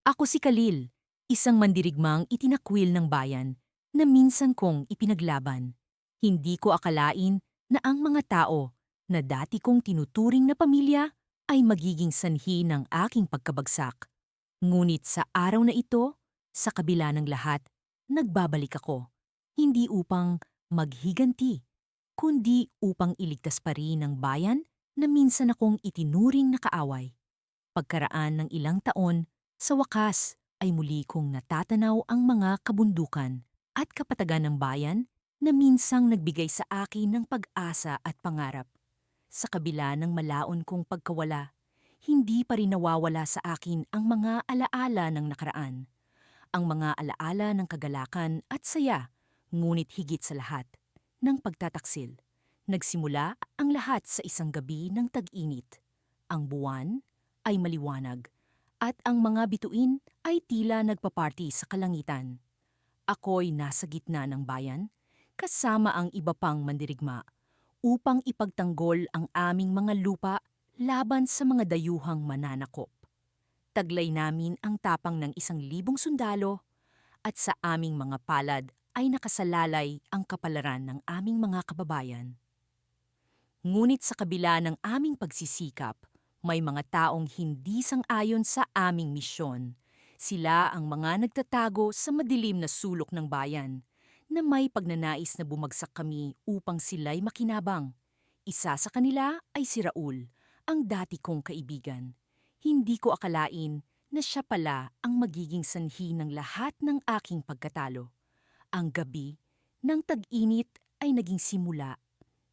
Ako si Khalil, isang mandirigmang itinakwil ng bayan na minsan kong ipinaglaban. Hindi ko akalain na ang mga tao na dati kong tinuturing na pamilya ay magiging sanhi ng aking pagkabagsak. Ngunit sa araw na ito, sa kabila ng lahat, nagbabalik ako. Hindi upang maghiganti, kundi upang iligtas pa rin ang bayan na minsan akong itinuring na kaaway. Pagkaraan ng ilang taon, sa wakas ay muli kong natatanaw ang mga kabundukan at kapatagan ng bayan na minsang nagbigay sa akin ng pag-asa at pangarap. Sa kabila ng malaon kong pagkawala, hindi pa rin nawawala sa akin ang mga alaala ng nakaraan. Ang mga alaala ng kagalakan at saya, ngunit higit sa lahat, ng pagtataksil. Nagsimula ang lahat sa isang gabi ng tag-init. Ang buwan ay maliwanag at ang mga bituin ay tila nagpaparty sa kalangitan. Ako'y nasa gitna ng bayan, kasama ang iba pang mandirigma, upang ipagtanggol ang aming mga lupa laban sa mga dayuhang mananakop. Taglay namin ang tapang ng 1,000 sundalo at sa aming mga palad ay nakasalalay ang kapalaran ng aming mga kababayan. Ngunit sa kabila ng aming pagsisikap, may mga taong hindi sang-ayon sa aming misyon. Sila ang mga nagtatago sa madilim na sulok ng bayan, na may pagnanais na bumagsak kami upang sila'y makinabang. Isa sa kanila ay si Raul, ang dati kong kaibigan. Hindi ko akalain na siya pala ang magiging sanhi ng lahat ng aking pagkatalo. Ang gabi ng tag-init ay naging simula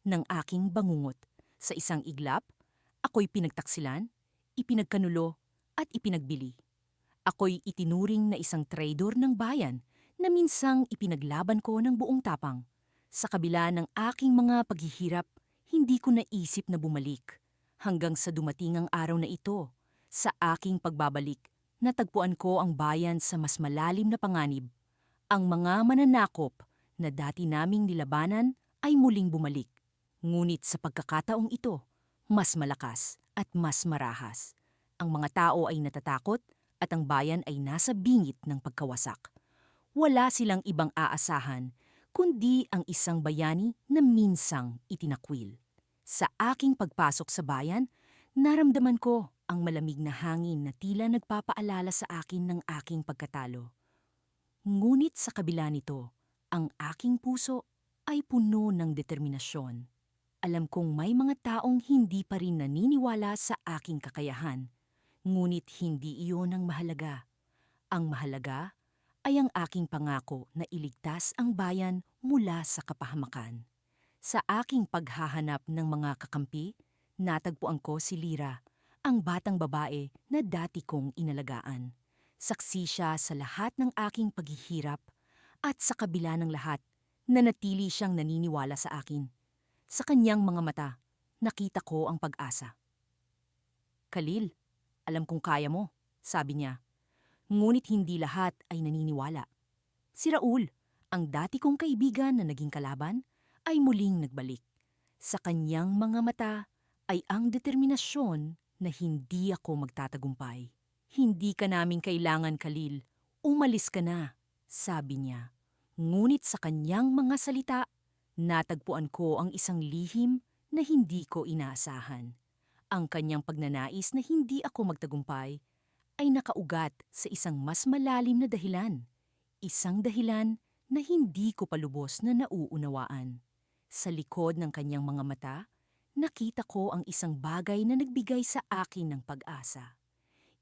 ng aking bangungot. Sa isang iglap, ako'y pinagtaksilan, ipinagkanulo at ipinagbili. Ako'y itinuring na isang traidor ng bayan na minsang ipinaglaban ko ng buong tapang. Sa kabila ng aking mga paghihirap, hindi ko naisip na bumalik. Hanggang sa dumating ang araw na ito, sa aking pagbabalik, natagpuan ko ang bayan sa mas malalim na panganib. Ang mga mananakop na dati naming nilabanan ay muling bumalik. Ngunit sa pagkakataong ito, mas malakas at mas marahas. Ang mga tao ay natatakot at ang bayan ay nasa bingit ng pagkawasak. Wala silang ibang aasahan, kundi ang isang bayani na minsang itinakwil. Sa aking pagpasok sa bayan, naramdaman ko ang malamig na hangin na tila nagpapaalala sa akin ng aking pagkatalo. Ngunit sa kabila nito, ang aking puso ay puno ng determinasyon. Alam kong may mga taong hindi pa rin naniniwala sa aking kakayahan, ngunit hindi iyon ang mahalaga. Ang mahalaga ay ang aking pangako na iligtas ang bayan mula sa kapahamakan. Sa aking paghahanap ng mga kakampi, natagpuan ko si Lira, ang batang babae na dati kong inalagaan. Saksi siya sa lahat ng aking paghihirap at sa kabila ng lahat, nanatili siyang naniniwala sa akin. Sa kanyang mga mata, nakita ko ang pag-asa. Khalil, alam kong kaya mo, sabi niya. Ngunit hindi lahat ay naniniwala. Si Raul, ang dati kong kaibigan na naging kalaban, ay muling nagbalik. Sa kanyang mga mata ay ang determinasyon na hindi ako magtatagumpay. Hindi ka namin kailangan, Khalil. Umalis ka na, sabi niya. Ngunit sa kanyang mga salita, natagpuan ko ang isang lihim na hindi ko inaasahan. Ang kanyang pagnanais na hindi ako magtagumpay ay nakaugat sa isang mas malalim na dahilan. Isang dahilan na hindi ko palubos na nauunawaan. Sa likod ng kanyang mga mata, nakita ko ang isang bagay na nagbigay sa akin ng pag-asa.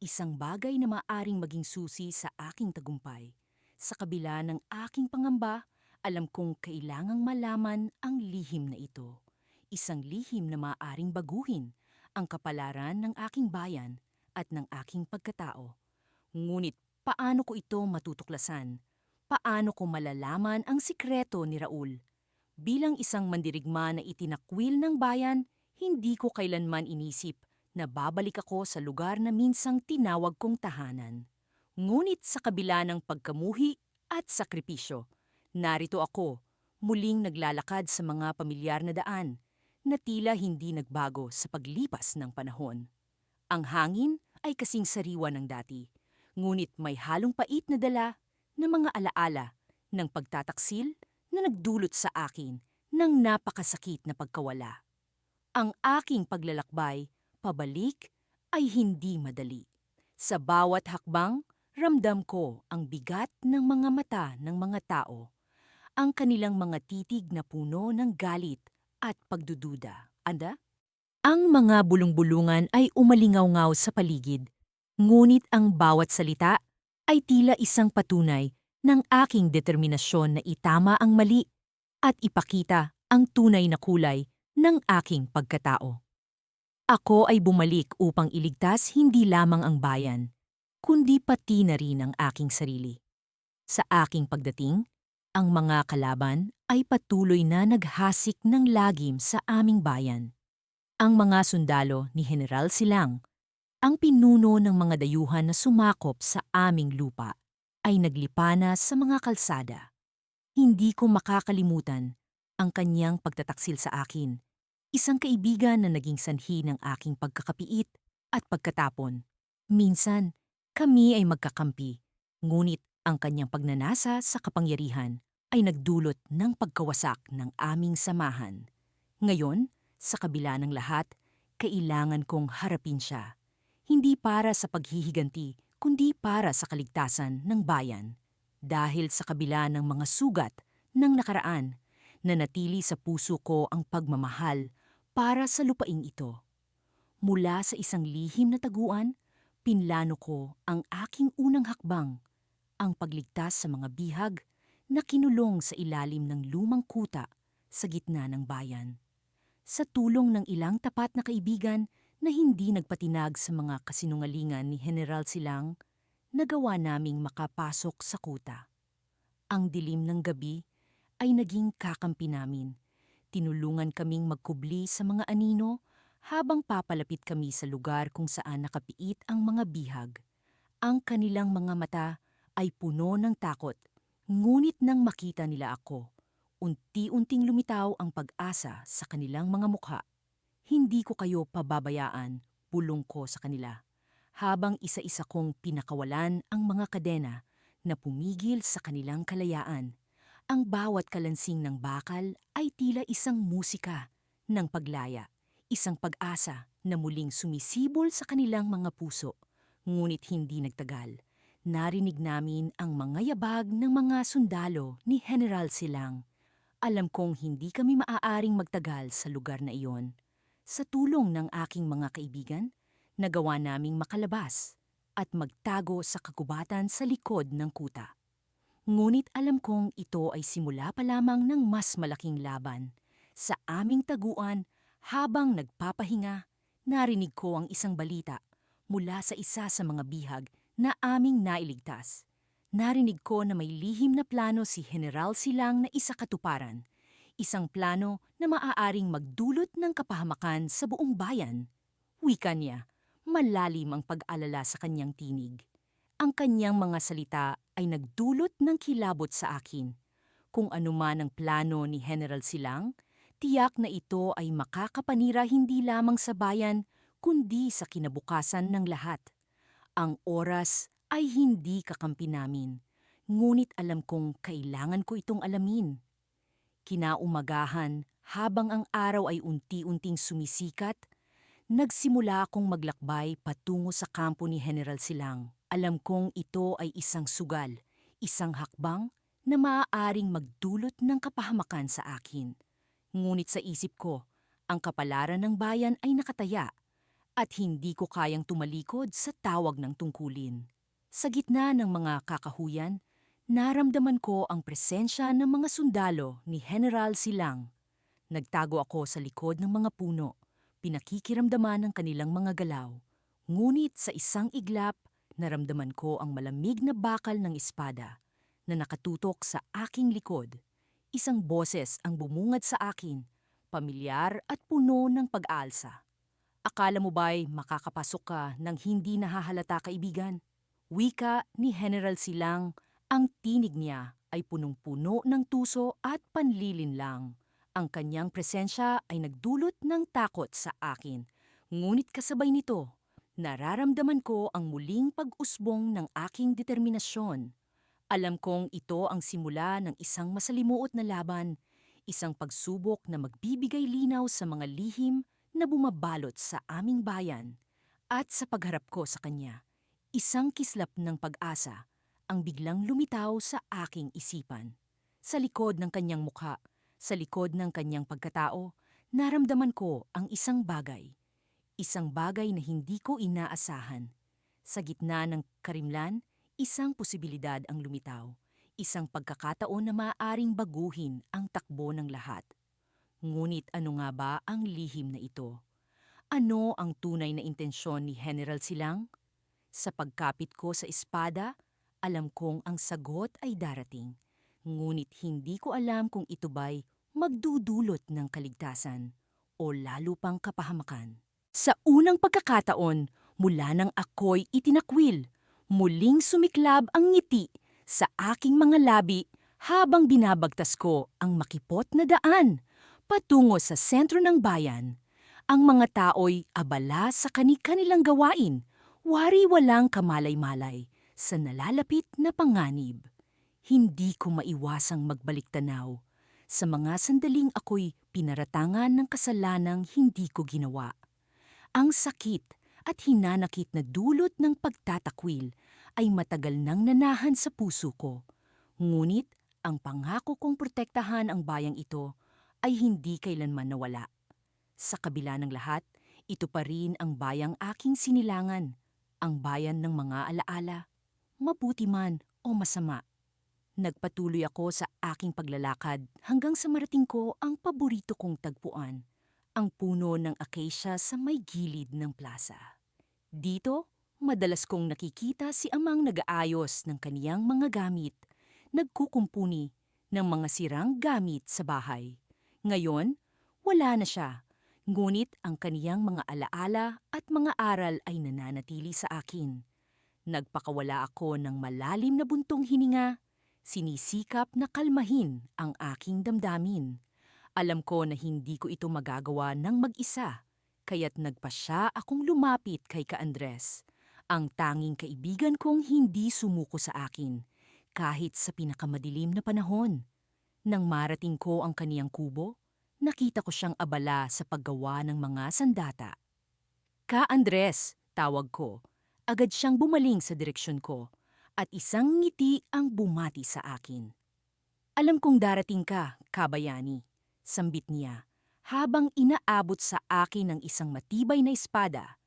Isang bagay na maaring maging susi sa aking tagumpay. Sa kabila ng aking pangamba, alam kong kailangang malaman ang lihim na ito. Isang lihim na maaring baguhin ang kapalaran ng aking bayan at ng aking pagkatao. Ngunit paano ko ito matutuklasan? Paano ko malalaman ang sikreto ni Raul? Bilang isang mandirigma na itinakwil ng bayan, hindi ko kailanman inisip na babalik ako sa lugar na minsang tinawag kong tahanan. Ngunit sa kabila ng pagkamuhi at sakripisyo, narito ako, muling naglalakad sa mga pamilyar na daan, na tila hindi nagbago sa paglipas ng panahon. Ang hangin ay kasing sariwa ng dati, ngunit may halong pait na dala ng mga alaala ng pagtataksil na nagdulot sa akin ng napakasakit na pagkawala. Ang aking paglalakbay, pabalik, ay hindi madali. Sa bawat hakbang, ramdam ko ang bigat ng mga mata ng mga tao, ang kanilang mga titig na puno ng galit at pagdududa. Anda? Ang mga bulong-bulungan ay umalingaw-ngaw sa paligid, ngunit ang bawat salita ay tila isang patunay ng aking determinasyon na itama ang mali at ipakita ang tunay na kulay ng aking pagkatao. Ako ay bumalik upang iligtas hindi lamang ang bayan, kundi pati na rin ang aking sarili. Sa aking pagdating, ang mga kalaban ay patuloy na naghasik ng lagim sa aming bayan. Ang mga sundalo ni General Silang, ang pinuno ng mga dayuhan na sumakop sa aming lupa, ay naglipana sa mga kalsada. Hindi ko makakalimutan ang kanyang pagtataksil sa akin, isang kaibigan na naging sanhi ng aking pagkakapiit at pagkatapon. Minsan, kami ay magkakampi, ngunit ang kanyang pagnanasa sa kapangyarihan ay nagdulot ng pagkawasak ng aming samahan. Ngayon, sa kabila ng lahat, kailangan kong harapin siya. Hindi para sa paghihiganti, kundi para sa kaligtasan ng bayan. Dahil sa kabila ng mga sugat ng nakaraan, nanatili sa puso ko ang pagmamahal para sa lupaing ito. Mula sa isang lihim na taguan, pinlano ko ang aking unang hakbang, ang pagligtas sa mga bihag na kinulong sa ilalim ng lumang kuta sa gitna ng bayan. Sa tulong ng ilang tapat na kaibigan na hindi nagpatinag sa mga kasinungalingan ni General Silang, nagawa naming makapasok sa kuta. Ang dilim ng gabi ay naging kakampi namin. Tinulungan kaming magkubli sa mga anino habang papalapit kami sa lugar kung saan nakapiit ang mga bihag. Ang kanilang mga mata ay puno ng takot, ngunit nang makita nila ako, unti-unting lumitaw ang pag-asa sa kanilang mga mukha. Hindi ko kayo pababayaan, bulong ko sa kanila, habang isa-isa kong pinakawalan ang mga kadena na pumigil sa kanilang kalayaan. Ang bawat kalansing ng bakal ay tila isang musika ng paglaya, isang pag-asa na muling sumisibol sa kanilang mga puso. Ngunit hindi nagtagal. Narinig namin ang mga yabag ng mga sundalo ni General Silang. Alam kong hindi kami maaaring magtagal sa lugar na iyon. Sa tulong ng aking mga kaibigan, nagawa naming makalabas at magtago sa kagubatan sa likod ng kuta. Ngunit alam kong ito ay simula pa lamang ng mas malaking laban. Sa aming taguan, habang nagpapahinga, narinig ko ang isang balita mula sa isa sa mga bihag na aming nailigtas. Narinig ko na may lihim na plano si General Silang na isakatuparan. Isang plano na maaaring magdulot ng kapahamakan sa buong bayan. Wika niya, malalim ang pag-alala sa kanyang tinig. Ang kanyang mga salita ay nagdulot ng kilabot sa akin. Kung ano man ang plano ni General Silang, tiyak na ito ay makakapanira hindi lamang sa bayan, kundi sa kinabukasan ng lahat. Ang oras ay hindi kakampi namin, ngunit alam kong kailangan ko itong alamin. Kinaumagahan, habang ang araw ay unti-unting sumisikat, nagsimula akong maglakbay patungo sa kampo ni General Silang. Alam kong ito ay isang sugal, isang hakbang na maaaring magdulot ng kapahamakan sa akin. Ngunit sa isip ko, ang kapalaran ng bayan ay nakataya at hindi ko kayang tumalikod sa tawag ng tungkulin. Sa gitna ng mga kakahuyan, naramdaman ko ang presensya ng mga sundalo ni General Silang. Nagtago ako sa likod ng mga puno, pinakikiramdaman ang kanilang mga galaw. Ngunit sa isang iglap, naramdaman ko ang malamig na bakal ng espada na nakatutok sa aking likod. Isang boses ang bumungad sa akin, pamilyar at puno ng pag-aalsa. Akala mo ba'y makakapasok ka ng hindi nahahalata, kaibigan? Wika ni General Silang, ang tinig niya ay punong-puno ng tuso at panlilinlang. Ang kanyang presensya ay nagdulot ng takot sa akin. Ngunit kasabay nito, Nararamdaman ko ang muling pag-usbong ng aking determinasyon. Alam kong ito ang simula ng isang masalimuot na laban, isang pagsubok na magbibigay linaw sa mga lihim na bumabalot sa aming bayan. At sa pagharap ko sa kanya, isang kislap ng pag-asa ang biglang lumitaw sa aking isipan. Sa likod ng kanyang mukha, sa likod ng kanyang pagkatao, naramdaman ko ang isang bagay. Isang bagay na hindi ko inaasahan. Sa gitna ng karimlan, isang posibilidad ang lumitaw. Isang pagkakataon na maaaring baguhin ang takbo ng lahat. Ngunit ano nga ba ang lihim na ito? Ano ang tunay na intensyon ni General Silang? Sa pagkapit ko sa espada, alam kong ang sagot ay darating. Ngunit hindi ko alam kung ito ba'y magdudulot ng kaligtasan o lalo pang kapahamakan. Sa unang pagkakataon, mula nang ako'y itinakwil, muling sumiklab ang ngiti sa aking mga labi habang binabagtas ko ang makipot na daan patungo sa sentro ng bayan. Ang mga tao'y abala sa kani-kanilang gawain, wari-walang kamalay-malay sa nalalapit na panganib. Hindi ko maiwasang magbalik tanaw sa mga sandaling ako'y pinaratangan ng kasalanang hindi ko ginawa. Ang sakit at hinanakit na dulot ng pagtatakwil ay matagal nang nanahan sa puso ko. Ngunit ang pangako kong protektahan ang bayang ito ay hindi kailanman nawala. Sa kabila ng lahat, ito pa rin ang bayang aking sinilangan, ang bayan ng mga alaala, mabuti man o masama. Nagpatuloy ako sa aking paglalakad hanggang sa marating ko ang paborito kong tagpuan, ang puno ng acacia sa may gilid ng plaza. Dito, madalas kong nakikita si amang nag-aayos ng kaniyang mga gamit, nagkukumpuni ng mga sirang gamit sa bahay. Ngayon, wala na siya, ngunit ang kaniyang mga alaala at mga aral ay nananatili sa akin. Nagpakawala ako ng malalim na buntong hininga, sinisikap na kalmahin ang aking damdamin. Alam ko na hindi ko ito magagawa ng mag-isa, kaya't nagpasya akong lumapit kay Ka-Andres, ang tanging kaibigan kong hindi sumuko sa akin, kahit sa pinakamadilim na panahon. Nang marating ko ang kaniyang kubo, nakita ko siyang abala sa paggawa ng mga sandata. Ka-Andres, tawag ko. Agad siyang bumaling sa direksyon ko, at isang ngiti ang bumati sa akin. Alam kong darating ka, kabayani, sambit niya, habang inaabot sa akin ng isang matibay na espada.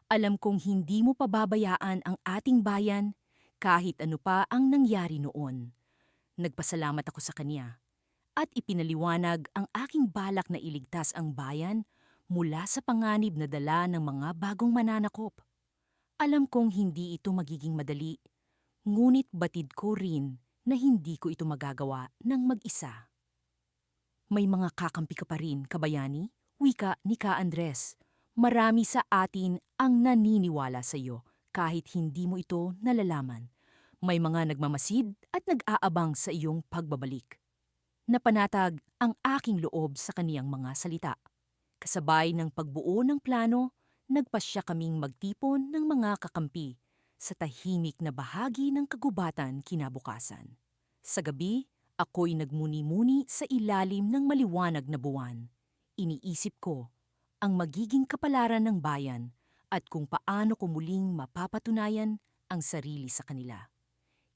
Alam kong hindi mo pababayaan ang ating bayan kahit ano pa ang nangyari noon. Nagpasalamat ako sa kanya at ipinaliwanag ang aking balak na iligtas ang bayan mula sa panganib na dala ng mga bagong mananakop. Alam kong hindi ito magiging madali, ngunit batid ko rin na hindi ko ito magagawa ng mag-isa. May mga kakampi ka pa rin, kabayani, wika ni Ka-Andres. Marami sa atin ang naniniwala sa iyo kahit hindi mo ito nalalaman. May mga nagmamasid at nag-aabang sa iyong pagbabalik. Napanatag ang aking loob sa kaniyang mga salita. Kasabay ng pagbuo ng plano, nagpasya kaming magtipon ng mga kakampi sa tahimik na bahagi ng kagubatan kinabukasan. Sa gabi, ako'y nagmuni-muni sa ilalim ng maliwanag na buwan. Iniisip ko ang magiging kapalaran ng bayan at kung paano ko muling mapapatunayan ang sarili sa kanila.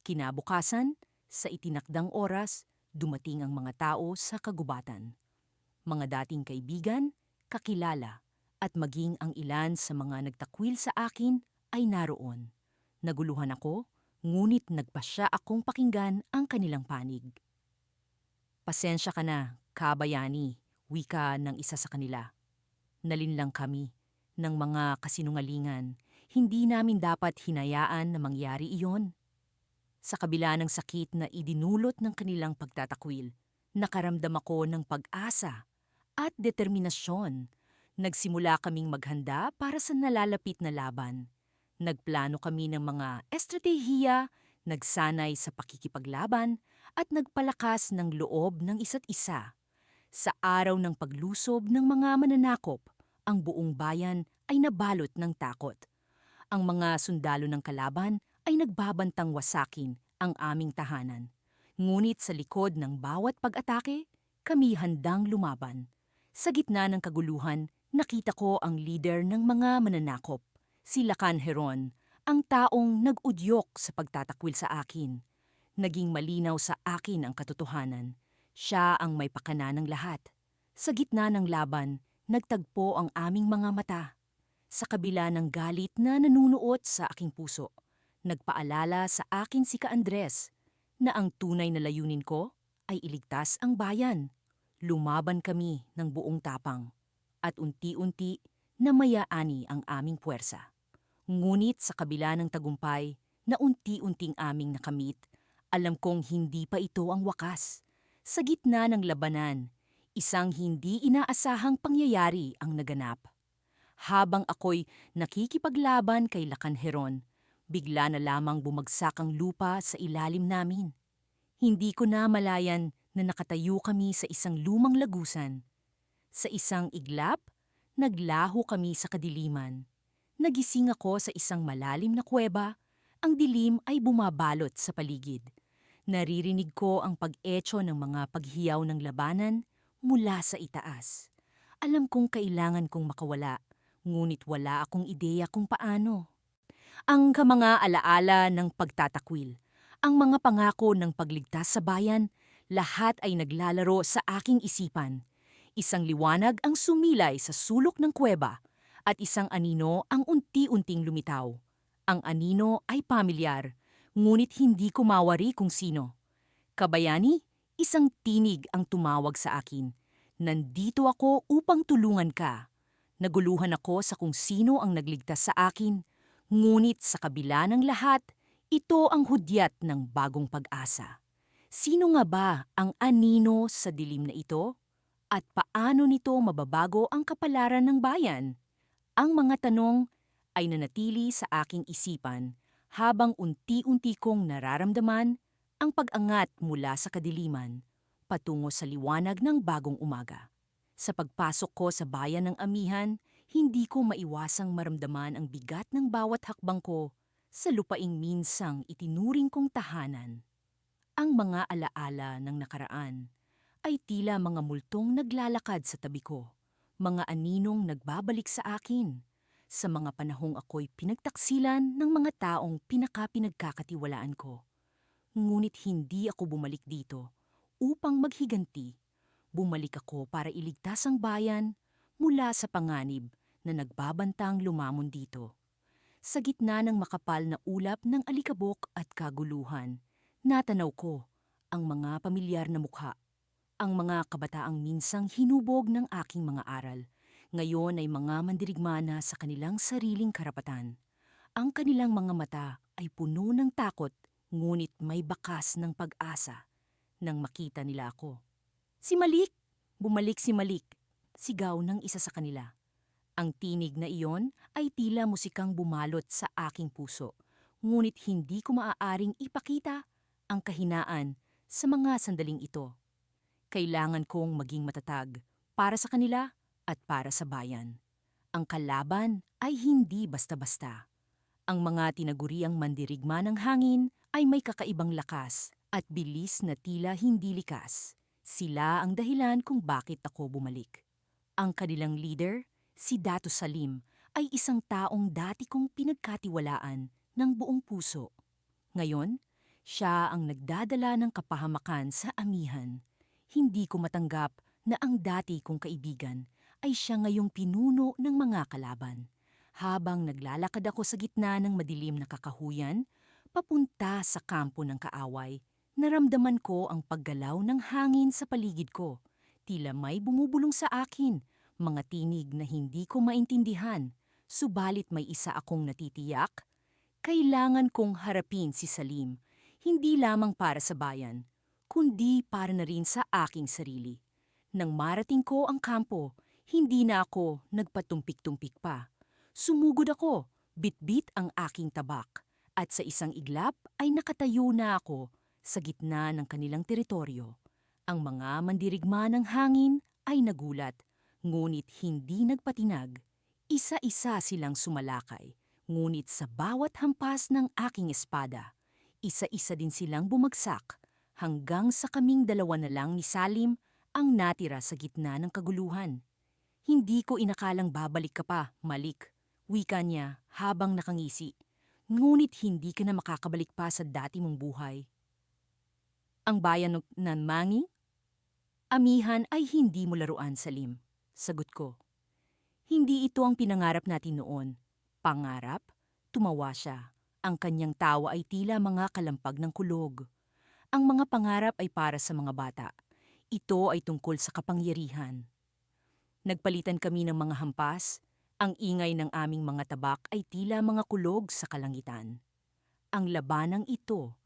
Kinabukasan, sa itinakdang oras, dumating ang mga tao sa kagubatan. Mga dating kaibigan, kakilala, at maging ang ilan sa mga nagtakwil sa akin ay naroon. Naguluhan ako, ngunit nagpasya akong pakinggan ang kanilang panig. Pasensya ka na, kabayani, wika ng isa sa kanila. Nalinlang kami ng mga kasinungalingan. Hindi namin dapat hinayaan na mangyari iyon. Sa kabila ng sakit na idinulot ng kanilang pagtatakwil, nakaramdam ako ng pag-asa at determinasyon. Nagsimula kaming maghanda para sa nalalapit na laban. Nagplano kami ng mga estratehiya, nagsanay sa pakikipaglaban, at nagpalakas ng loob ng isa't isa. Sa araw ng paglusob ng mga mananakop, ang buong bayan ay nabalot ng takot. Ang mga sundalo ng kalaban ay nagbabantang wasakin ang aming tahanan. Ngunit sa likod ng bawat pag-atake, kami handang lumaban. Sa gitna ng kaguluhan, nakita ko ang leader ng mga mananakop, si Lacan Heron, ang taong nag-udyok sa pagtatakwil sa akin. Naging malinaw sa akin ang katotohanan. Siya ang may pakana ng lahat. Sa gitna ng laban, nagtagpo ang aming mga mata. Sa kabila ng galit na nanunuot sa aking puso, nagpaalala sa akin si Ka Andres na ang tunay na layunin ko ay iligtas ang bayan. Lumaban kami ng buong tapang at unti-unti namayani ang aming puwersa. Ngunit sa kabila ng tagumpay na unti-unting aming nakamit, alam kong hindi pa ito ang wakas. Sa gitna ng labanan, isang hindi inaasahang pangyayari ang naganap. Habang ako'y nakikipaglaban kay Lacan Heron, bigla na lamang bumagsak ang lupa sa ilalim namin. Hindi ko na malayan na nakatayo kami sa isang lumang lagusan. Sa isang iglap, naglaho kami sa kadiliman. Nagising ako sa isang malalim na kuweba. Ang dilim ay bumabalot sa paligid. Naririnig ko ang pag-echo ng mga paghiyaw ng labanan mula sa itaas. Alam kong kailangan kong makawala, ngunit wala akong ideya kung paano. Ang mga alaala ng pagtatakwil, ang mga pangako ng pagligtas sa bayan, lahat ay naglalaro sa aking isipan. Isang liwanag ang sumilay sa sulok ng kuweba at isang anino ang unti-unting lumitaw. Ang anino ay pamilyar, ngunit hindi ko mawari kung sino. Kabayani, isang tinig ang tumawag sa akin. Nandito ako upang tulungan ka. Naguluhan ako sa kung sino ang nagligtas sa akin, ngunit sa kabila ng lahat, ito ang hudyat ng bagong pag-asa. Sino nga ba ang anino sa dilim na ito? At paano nito mababago ang kapalaran ng bayan? Ang mga tanong ay nanatili sa aking isipan habang unti-unti kong nararamdaman ang pag-angat mula sa kadiliman patungo sa liwanag ng bagong umaga. Sa pagpasok ko sa bayan ng amihan, hindi ko maiwasang maramdaman ang bigat ng bawat hakbang ko sa lupaing minsang itinuring kong tahanan. Ang mga alaala ng nakaraan ay tila mga multong naglalakad sa tabi ko, mga aninong nagbabalik sa akin, sa mga panahong ako'y pinagtaksilan ng mga taong pinagkakatiwalaan ko. Ngunit hindi ako bumalik dito upang maghiganti. Bumalik ako para iligtas ang bayan mula sa panganib na nagbabantang lumamon dito. Sa gitna ng makapal na ulap ng alikabok at kaguluhan, natanaw ko ang mga pamilyar na mukha. Ang mga kabataang minsang hinubog ng aking mga aral, ngayon ay mga mandirigma na sa kanilang sariling karapatan. Ang kanilang mga mata ay puno ng takot, ngunit may bakas ng pag-asa nang makita nila ako. Si Malik! Bumalik si Malik! Sigaw ng isa sa kanila. Ang tinig na iyon ay tila musikang bumalot sa aking puso, ngunit hindi ko maaaring ipakita ang kahinaan sa mga sandaling ito. Kailangan kong maging matatag para sa kanila at para sa bayan. Ang kalaban ay hindi basta-basta. Ang mga tinaguriang mandirigma ng hangin ay may kakaibang lakas at bilis na tila hindi likas. Sila ang dahilan kung bakit ako bumalik. Ang kanilang leader, si Dato Salim, ay isang taong dati kong pinagkatiwalaan ng buong puso. Ngayon, siya ang nagdadala ng kapahamakan sa amihan. Hindi ko matanggap na ang dati kong kaibigan ay siya ngayong pinuno ng mga kalaban. Habang naglalakad ako sa gitna ng madilim na kakahuyan, papunta sa kampo ng kaaway, naramdaman ko ang paggalaw ng hangin sa paligid ko. Tila may bumubulong sa akin, mga tinig na hindi ko maintindihan. Subalit may isa akong natitiyak. Kailangan kong harapin si Salim, hindi lamang para sa bayan, kundi para na rin sa aking sarili. Nang marating ko ang kampo, hindi na ako nagpatumpik-tumpik pa. Sumugod ako, bitbit ang aking tabak, at sa isang iglap ay nakatayo na ako sa gitna ng kanilang teritoryo. Ang mga mandirigma ng hangin ay nagulat, ngunit hindi nagpatinag. Isa-isa silang sumalakay, Ngunit sa bawat hampas ng aking espada, isa-isa din silang bumagsak hanggang sa kaming dalawa na lang ni Salim ang natira sa gitna ng kaguluhan. Hindi ko inakalang babalik ka pa, Malik. Wika niya habang nakangisi. Ngunit hindi ka na makakabalik pa sa dati mong buhay. Ang bayan ng Mangi? Amihan ay hindi mo laruan, Salim. Sagot ko. Hindi ito ang pinangarap natin noon. Pangarap? Tumawa siya. Ang kanyang tawa ay tila mga kalampag ng kulog. Ang mga pangarap ay para sa mga bata. Ito ay tungkol sa kapangyarihan. Nagpalitan kami ng mga hampas. Ang ingay ng aming mga tabak ay tila mga kulog sa kalangitan. Ang labanang ito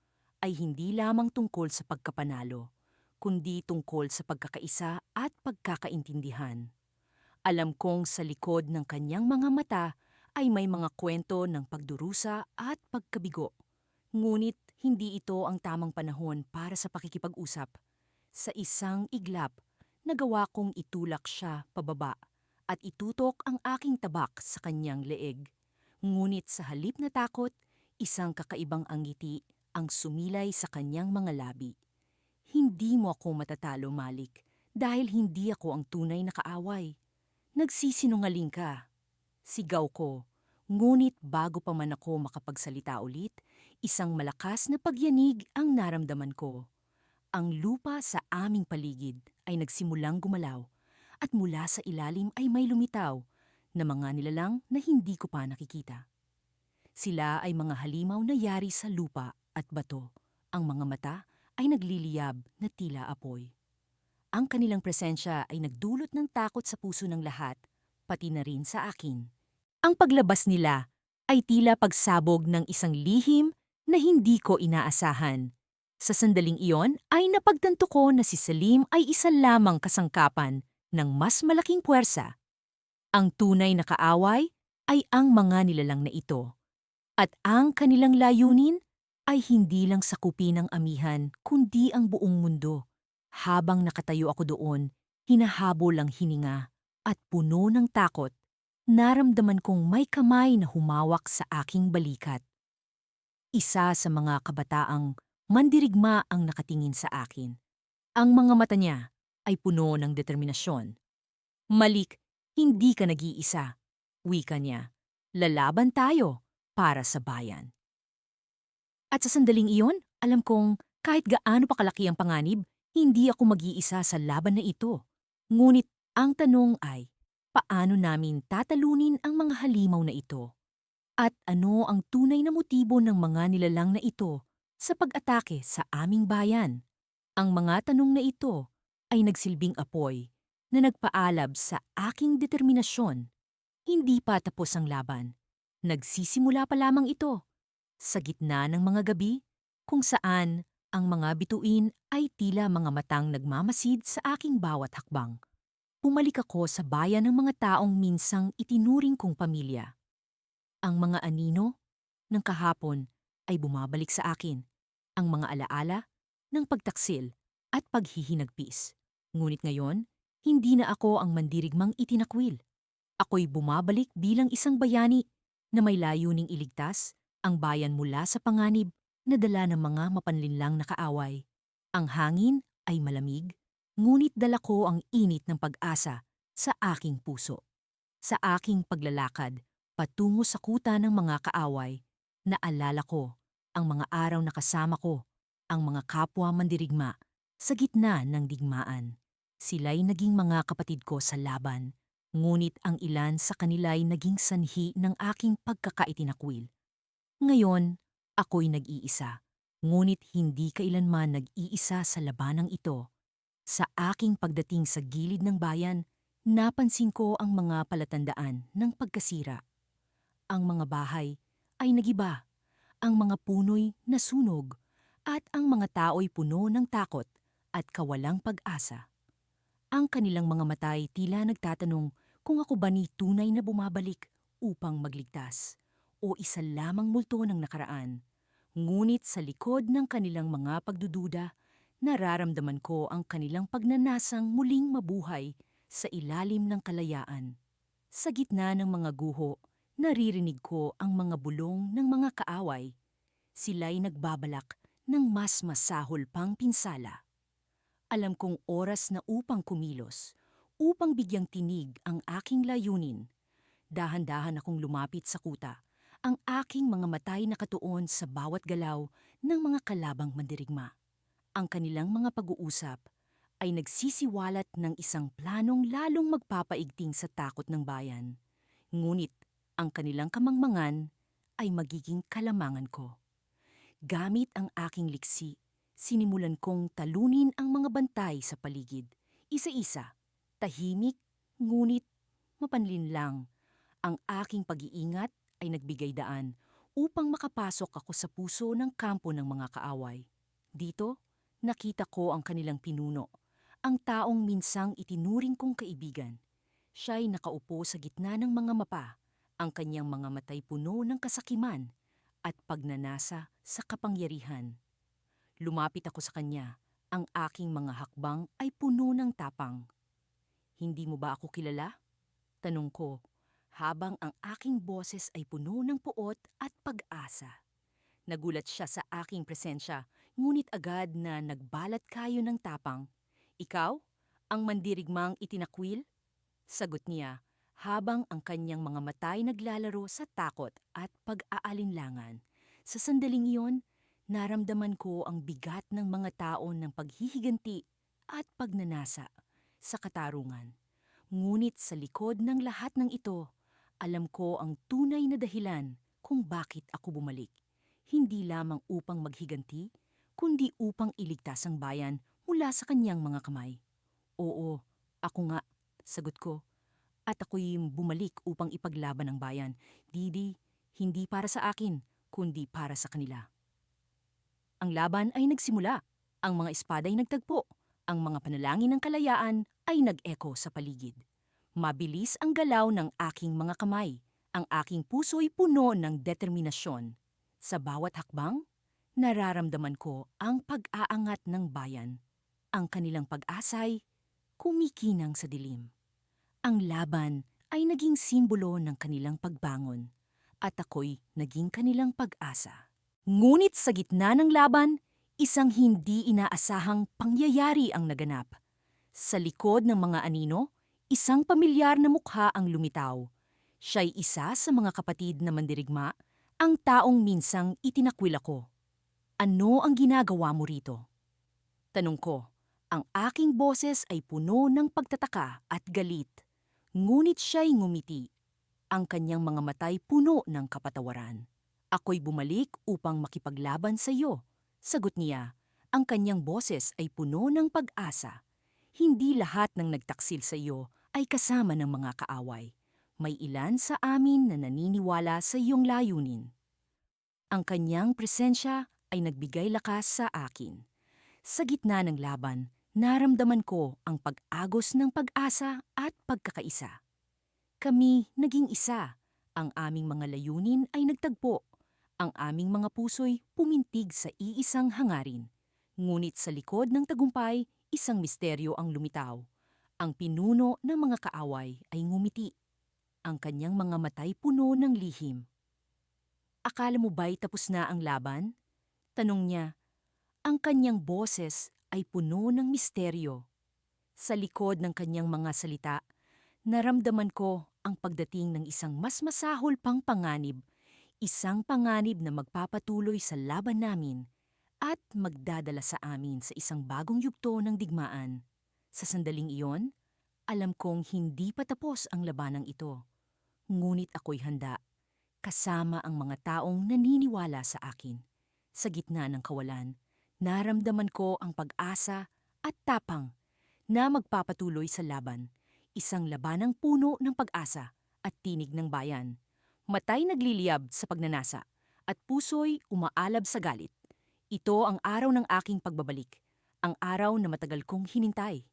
ay hindi lamang tungkol sa pagkapanalo, kundi tungkol sa pagkakaisa at pagkakaintindihan. Alam kong sa likod ng kanyang mga mata ay may mga kwento ng pagdurusa at pagkabigo. Ngunit hindi ito ang tamang panahon para sa pakikipag-usap. Sa isang iglap, nagawa kong itulak siya pababa at itutok ang aking tabak sa kanyang leeg. Ngunit sa halip na takot, isang kakaibang angiti ang sumilay sa kanyang mga labi. Hindi mo ako matatalo, Malik, dahil hindi ako ang tunay na kaaway. Nagsisinungaling ka. Sigaw ko. Ngunit bago pa man ako makapagsalita ulit, isang malakas na pagyanig ang naramdaman ko. Ang lupa sa aming paligid ay nagsimulang gumalaw at mula sa ilalim ay may lumitaw na mga nilalang na hindi ko pa nakikita. Sila ay mga halimaw na yari sa lupa at bato. Ang mga mata ay nagliliyab na tila apoy. Ang kanilang presensya ay nagdulot ng takot sa puso ng lahat, pati na rin sa akin. Ang paglabas nila ay tila pagsabog ng isang lihim na hindi ko inaasahan. Sa sandaling iyon ay napagtanto ko na si Salim ay isa lamang kasangkapan ng mas malaking puwersa. Ang tunay na kaaway ay ang mga nilalang na ito. At ang kanilang layunin ay hindi lang sakupin ang amihan kundi ang buong mundo. Habang nakatayo ako doon, hinahabol ang hininga at puno ng takot, naramdaman kong may kamay na humawak sa aking balikat. Isa sa mga kabataang mandirigma ang nakatingin sa akin. Ang mga mata niya ay puno ng determinasyon. Malik, hindi ka nag-iisa. Wika niya, lalaban tayo para sa bayan. At sa sandaling iyon, alam kong kahit gaano pa kalaki ang panganib, hindi ako mag-iisa sa laban na ito. Ngunit ang tanong ay, paano namin tatalunin ang mga halimaw na ito? At ano ang tunay na motibo ng mga nilalang na ito sa pag-atake sa aming bayan? Ang mga tanong na ito ay nagsilbing apoy na nagpaalab sa aking determinasyon. Hindi pa tapos ang laban. Nagsisimula pa lamang ito. Sa gitna ng mga gabi, kung saan ang mga bituin ay tila mga matang nagmamasid sa aking bawat hakbang. Bumalik ako sa bayan ng mga taong minsang itinuring kong pamilya. Ang mga anino ng kahapon ay bumabalik sa akin, ang mga alaala ng pagtaksil at paghihinagpis. Ngunit ngayon, hindi na ako ang mandirigmang itinakwil. Ako'y bumabalik bilang isang bayani na may layuning iligtas ang bayan mula sa panganib na dala ng mga mapanlinlang na kaaway. Ang hangin ay malamig, ngunit dala ko ang init ng pag-asa sa aking puso. Sa aking paglalakad, patungo sa kuta ng mga kaaway, naalala ko ang mga araw na kasama ko, ang mga kapwa mandirigma sa gitna ng digmaan. Sila'y naging mga kapatid ko sa laban, ngunit ang ilan sa kanila'y naging sanhi ng aking pagkakaitinakwil. Ngayon, ako'y nag-iisa, ngunit hindi kailanman nag-iisa sa labanang ito. Sa aking pagdating sa gilid ng bayan, napansin ko ang mga palatandaan ng pagkasira. Ang mga bahay ay nagiba, ang mga puno'y nasunog, at ang mga tao'y puno ng takot at kawalang pag-asa. Ang kanilang mga matay tila nagtatanong kung ako ba ni tunay na bumabalik upang magligtas o isa lamang multo ng nakaraan. Ngunit sa likod ng kanilang mga pagdududa, nararamdaman ko ang kanilang pagnanasang muling mabuhay sa ilalim ng kalayaan. Sa gitna ng mga guho, naririnig ko ang mga bulong ng mga kaaway. Sila'y nagbabalak ng mas masahol pang pinsala. Alam kong oras na upang kumilos, upang bigyang tinig ang aking layunin. Dahan-dahan akong lumapit sa kuta, ang aking mga matay nakatuon sa bawat galaw ng mga kalabang mandirigma. Ang kanilang mga pag-uusap ay nagsisiwalat ng isang planong lalong magpapaigting sa takot ng bayan. Ngunit ang kanilang kamangmangan ay magiging kalamangan ko. Gamit ang aking liksi, sinimulan kong talunin ang mga bantay sa paligid. Isa-isa, tahimik, ngunit mapanlinlang. Ang aking pag-iingat ay nagbigay daan upang makapasok ako sa puso ng kampo ng mga kaaway. Dito, nakita ko ang kanilang pinuno, ang taong minsang itinuring kong kaibigan. Siya'y nakaupo sa gitna ng mga mapa, ang kanyang mga matay puno ng kasakiman at pagnanasa sa kapangyarihan. Lumapit ako sa kanya, ang aking mga hakbang ay puno ng tapang. Hindi mo ba ako kilala? Tanong ko, habang ang aking boses ay puno ng puot at pag-asa. Nagulat siya sa aking presensya, ngunit agad na nagbalat kayo ng tapang. Ikaw, ang mandirigmang itinakwil? Sagot niya, habang ang kanyang mga matay naglalaro sa takot at pag-aalinlangan. Sa sandaling iyon, naramdaman ko ang bigat ng mga taon ng paghihiganti at pagnanasa sa katarungan. Ngunit sa likod ng lahat ng ito, alam ko ang tunay na dahilan kung bakit ako bumalik. Hindi lamang upang maghiganti, kundi upang iligtas ang bayan mula sa kanyang mga kamay. Oo, ako nga, sagot ko. At ako'y bumalik upang ipaglaban ang bayan. Didi, hindi para sa akin, kundi para sa kanila. Ang laban ay nagsimula. Ang mga espada ay nagtagpo. Ang mga panalangin ng kalayaan ay nag-echo sa paligid. Mabilis ang galaw ng aking mga kamay. Ang aking puso'y puno ng determinasyon. Sa bawat hakbang, nararamdaman ko ang pag-aangat ng bayan. Ang kanilang pag-asay, kumikinang sa dilim. Ang laban ay naging simbolo ng kanilang pagbangon at ako'y naging kanilang pag-asa. Ngunit sa gitna ng laban, isang hindi inaasahang pangyayari ang naganap. Sa likod ng mga anino, isang pamilyar na mukha ang lumitaw. Siya'y isa sa mga kapatid na mandirigma, ang taong minsang itinakwil ako. Ano ang ginagawa mo rito? Tanong ko, ang aking boses ay puno ng pagtataka at galit. Ngunit siya'y ngumiti. Ang kanyang mga matay puno ng kapatawaran. Ako'y bumalik upang makipaglaban sa iyo. Sagot niya, ang kanyang boses ay puno ng pag-asa. Hindi lahat ng nagtaksil sa iyo ay kasama ng mga kaaway. May ilan sa amin na naniniwala sa iyong layunin. Ang kanyang presensya ay nagbigay lakas sa akin. Sa gitna ng laban, naramdaman ko ang pag-agos ng pag-asa at pagkakaisa. Kami naging isa. Ang aming mga layunin ay nagtagpo. Ang aming mga puso'y pumintig sa iisang hangarin. Ngunit sa likod ng tagumpay, isang misteryo ang lumitaw. Ang pinuno ng mga kaaway ay ngumiti. Ang kanyang mga matay puno ng lihim. Akala mo ba'y tapos na ang laban? Tanong niya. Ang kanyang boses ay puno ng misteryo. Sa likod ng kanyang mga salita, naramdaman ko ang pagdating ng isang mas masahol pang panganib, isang panganib na magpapatuloy sa laban namin at magdadala sa amin sa isang bagong yugto ng digmaan. Sa sandaling iyon, alam kong hindi pa tapos ang labanang ito. Ngunit ako'y handa, kasama ang mga taong naniniwala sa akin. Sa gitna ng kawalan, naramdaman ko ang pag-asa at tapang na magpapatuloy sa laban. Isang labanang puno ng pag-asa at tinig ng bayan. Matay nagliliyab sa pagnanasa at puso'y umaalab sa galit. Ito ang araw ng aking pagbabalik, ang araw na matagal kong hinintay.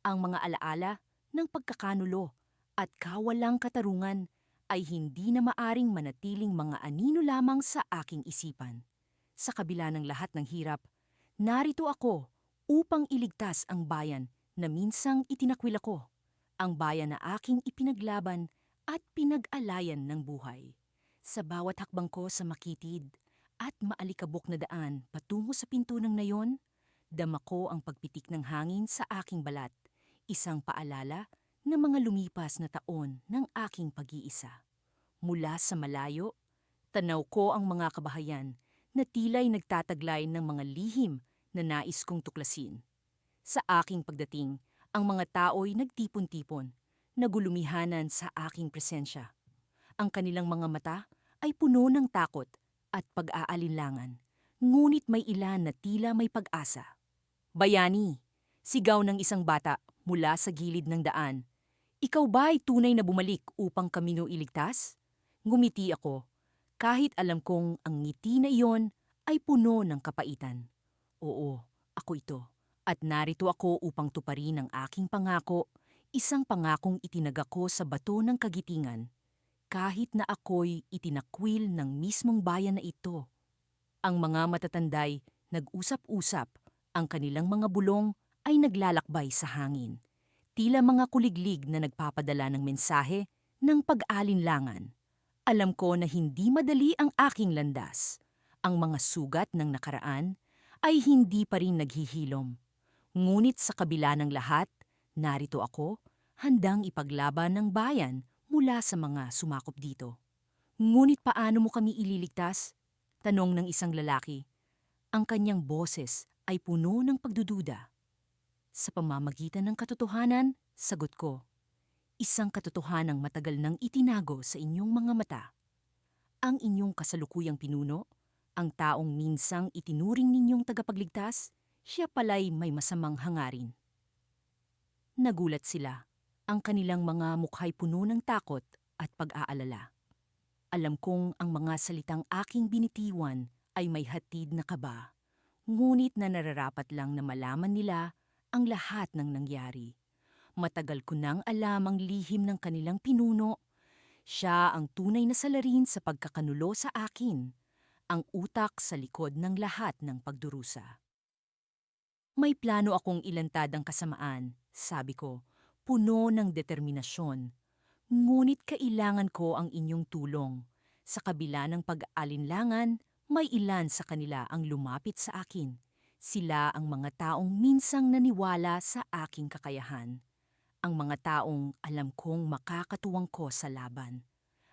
Ang mga alaala ng pagkakanulo at kawalang katarungan ay hindi na maaring manatiling mga anino lamang sa aking isipan. Sa kabila ng lahat ng hirap, narito ako upang iligtas ang bayan na minsang itinakwil ako. Ang bayan na aking ipinaglaban at pinag-alayan ng buhay. Sa bawat hakbang ko sa makitid at maalikabok na daan patungo sa pintuang na yon, dama ko ang pagpitik ng hangin sa aking balat, isang paalala ng mga lumipas na taon ng aking pag-iisa. Mula sa malayo, tanaw ko ang mga kabahayan na tila'y nagtataglay ng mga lihim na nais kong tuklasin. Sa aking pagdating, ang mga tao'y nagtipon-tipon, nagulumihanan sa aking presensya. Ang kanilang mga mata ay puno ng takot at pag-aalinlangan, ngunit may ilan na tila may pag-asa. Bayani, sigaw ng isang bata mula sa gilid ng daan. Ikaw ba ay tunay na bumalik upang kami no iligtas? Ngumiti ako, kahit alam kong ang ngiti na iyon ay puno ng kapaitan. Oo, ako ito. At narito ako upang tuparin ang aking pangako, isang pangakong itinagak ko sa bato ng kagitingan, kahit na ako'y itinakwil ng mismong bayan na ito. Ang mga matatanday nag-usap-usap, ang kanilang mga bulong ay naglalakbay sa hangin. Tila mga kuliglig na nagpapadala ng mensahe ng pag-alinlangan. Alam ko na hindi madali ang aking landas. Ang mga sugat ng nakaraan ay hindi pa rin naghihilom. Ngunit sa kabila ng lahat, narito ako, handang ipaglaban ng bayan mula sa mga sumakop dito. Ngunit paano mo kami ililigtas? Tanong ng isang lalaki. Ang kanyang boses ay puno ng pagdududa. Sa pamamagitan ng katotohanan, sagot ko, isang katotohanang matagal nang itinago sa inyong mga mata. Ang inyong kasalukuyang pinuno, ang taong minsang itinuring ninyong tagapagligtas, siya pala'y may masamang hangarin. Nagulat sila. Ang kanilang mga mukha'y puno ng takot at pag-aalala. Alam kong ang mga salitang aking binitiwan ay may hatid na kaba, ngunit na nararapat lang na malaman nila ang lahat ng nangyari. Matagal ko nang alam ang lihim ng kanilang pinuno. Siya ang tunay na salarin sa pagkakanulo sa akin, ang utak sa likod ng lahat ng pagdurusa. May plano akong ilantad ang kasamaan, sabi ko, puno ng determinasyon. Ngunit kailangan ko ang inyong tulong. Sa kabila ng pag-alinlangan, may ilan sa kanila ang lumapit sa akin. Sila ang mga taong minsang naniwala sa aking kakayahan. Ang mga taong alam kong makakatuwang ko sa laban.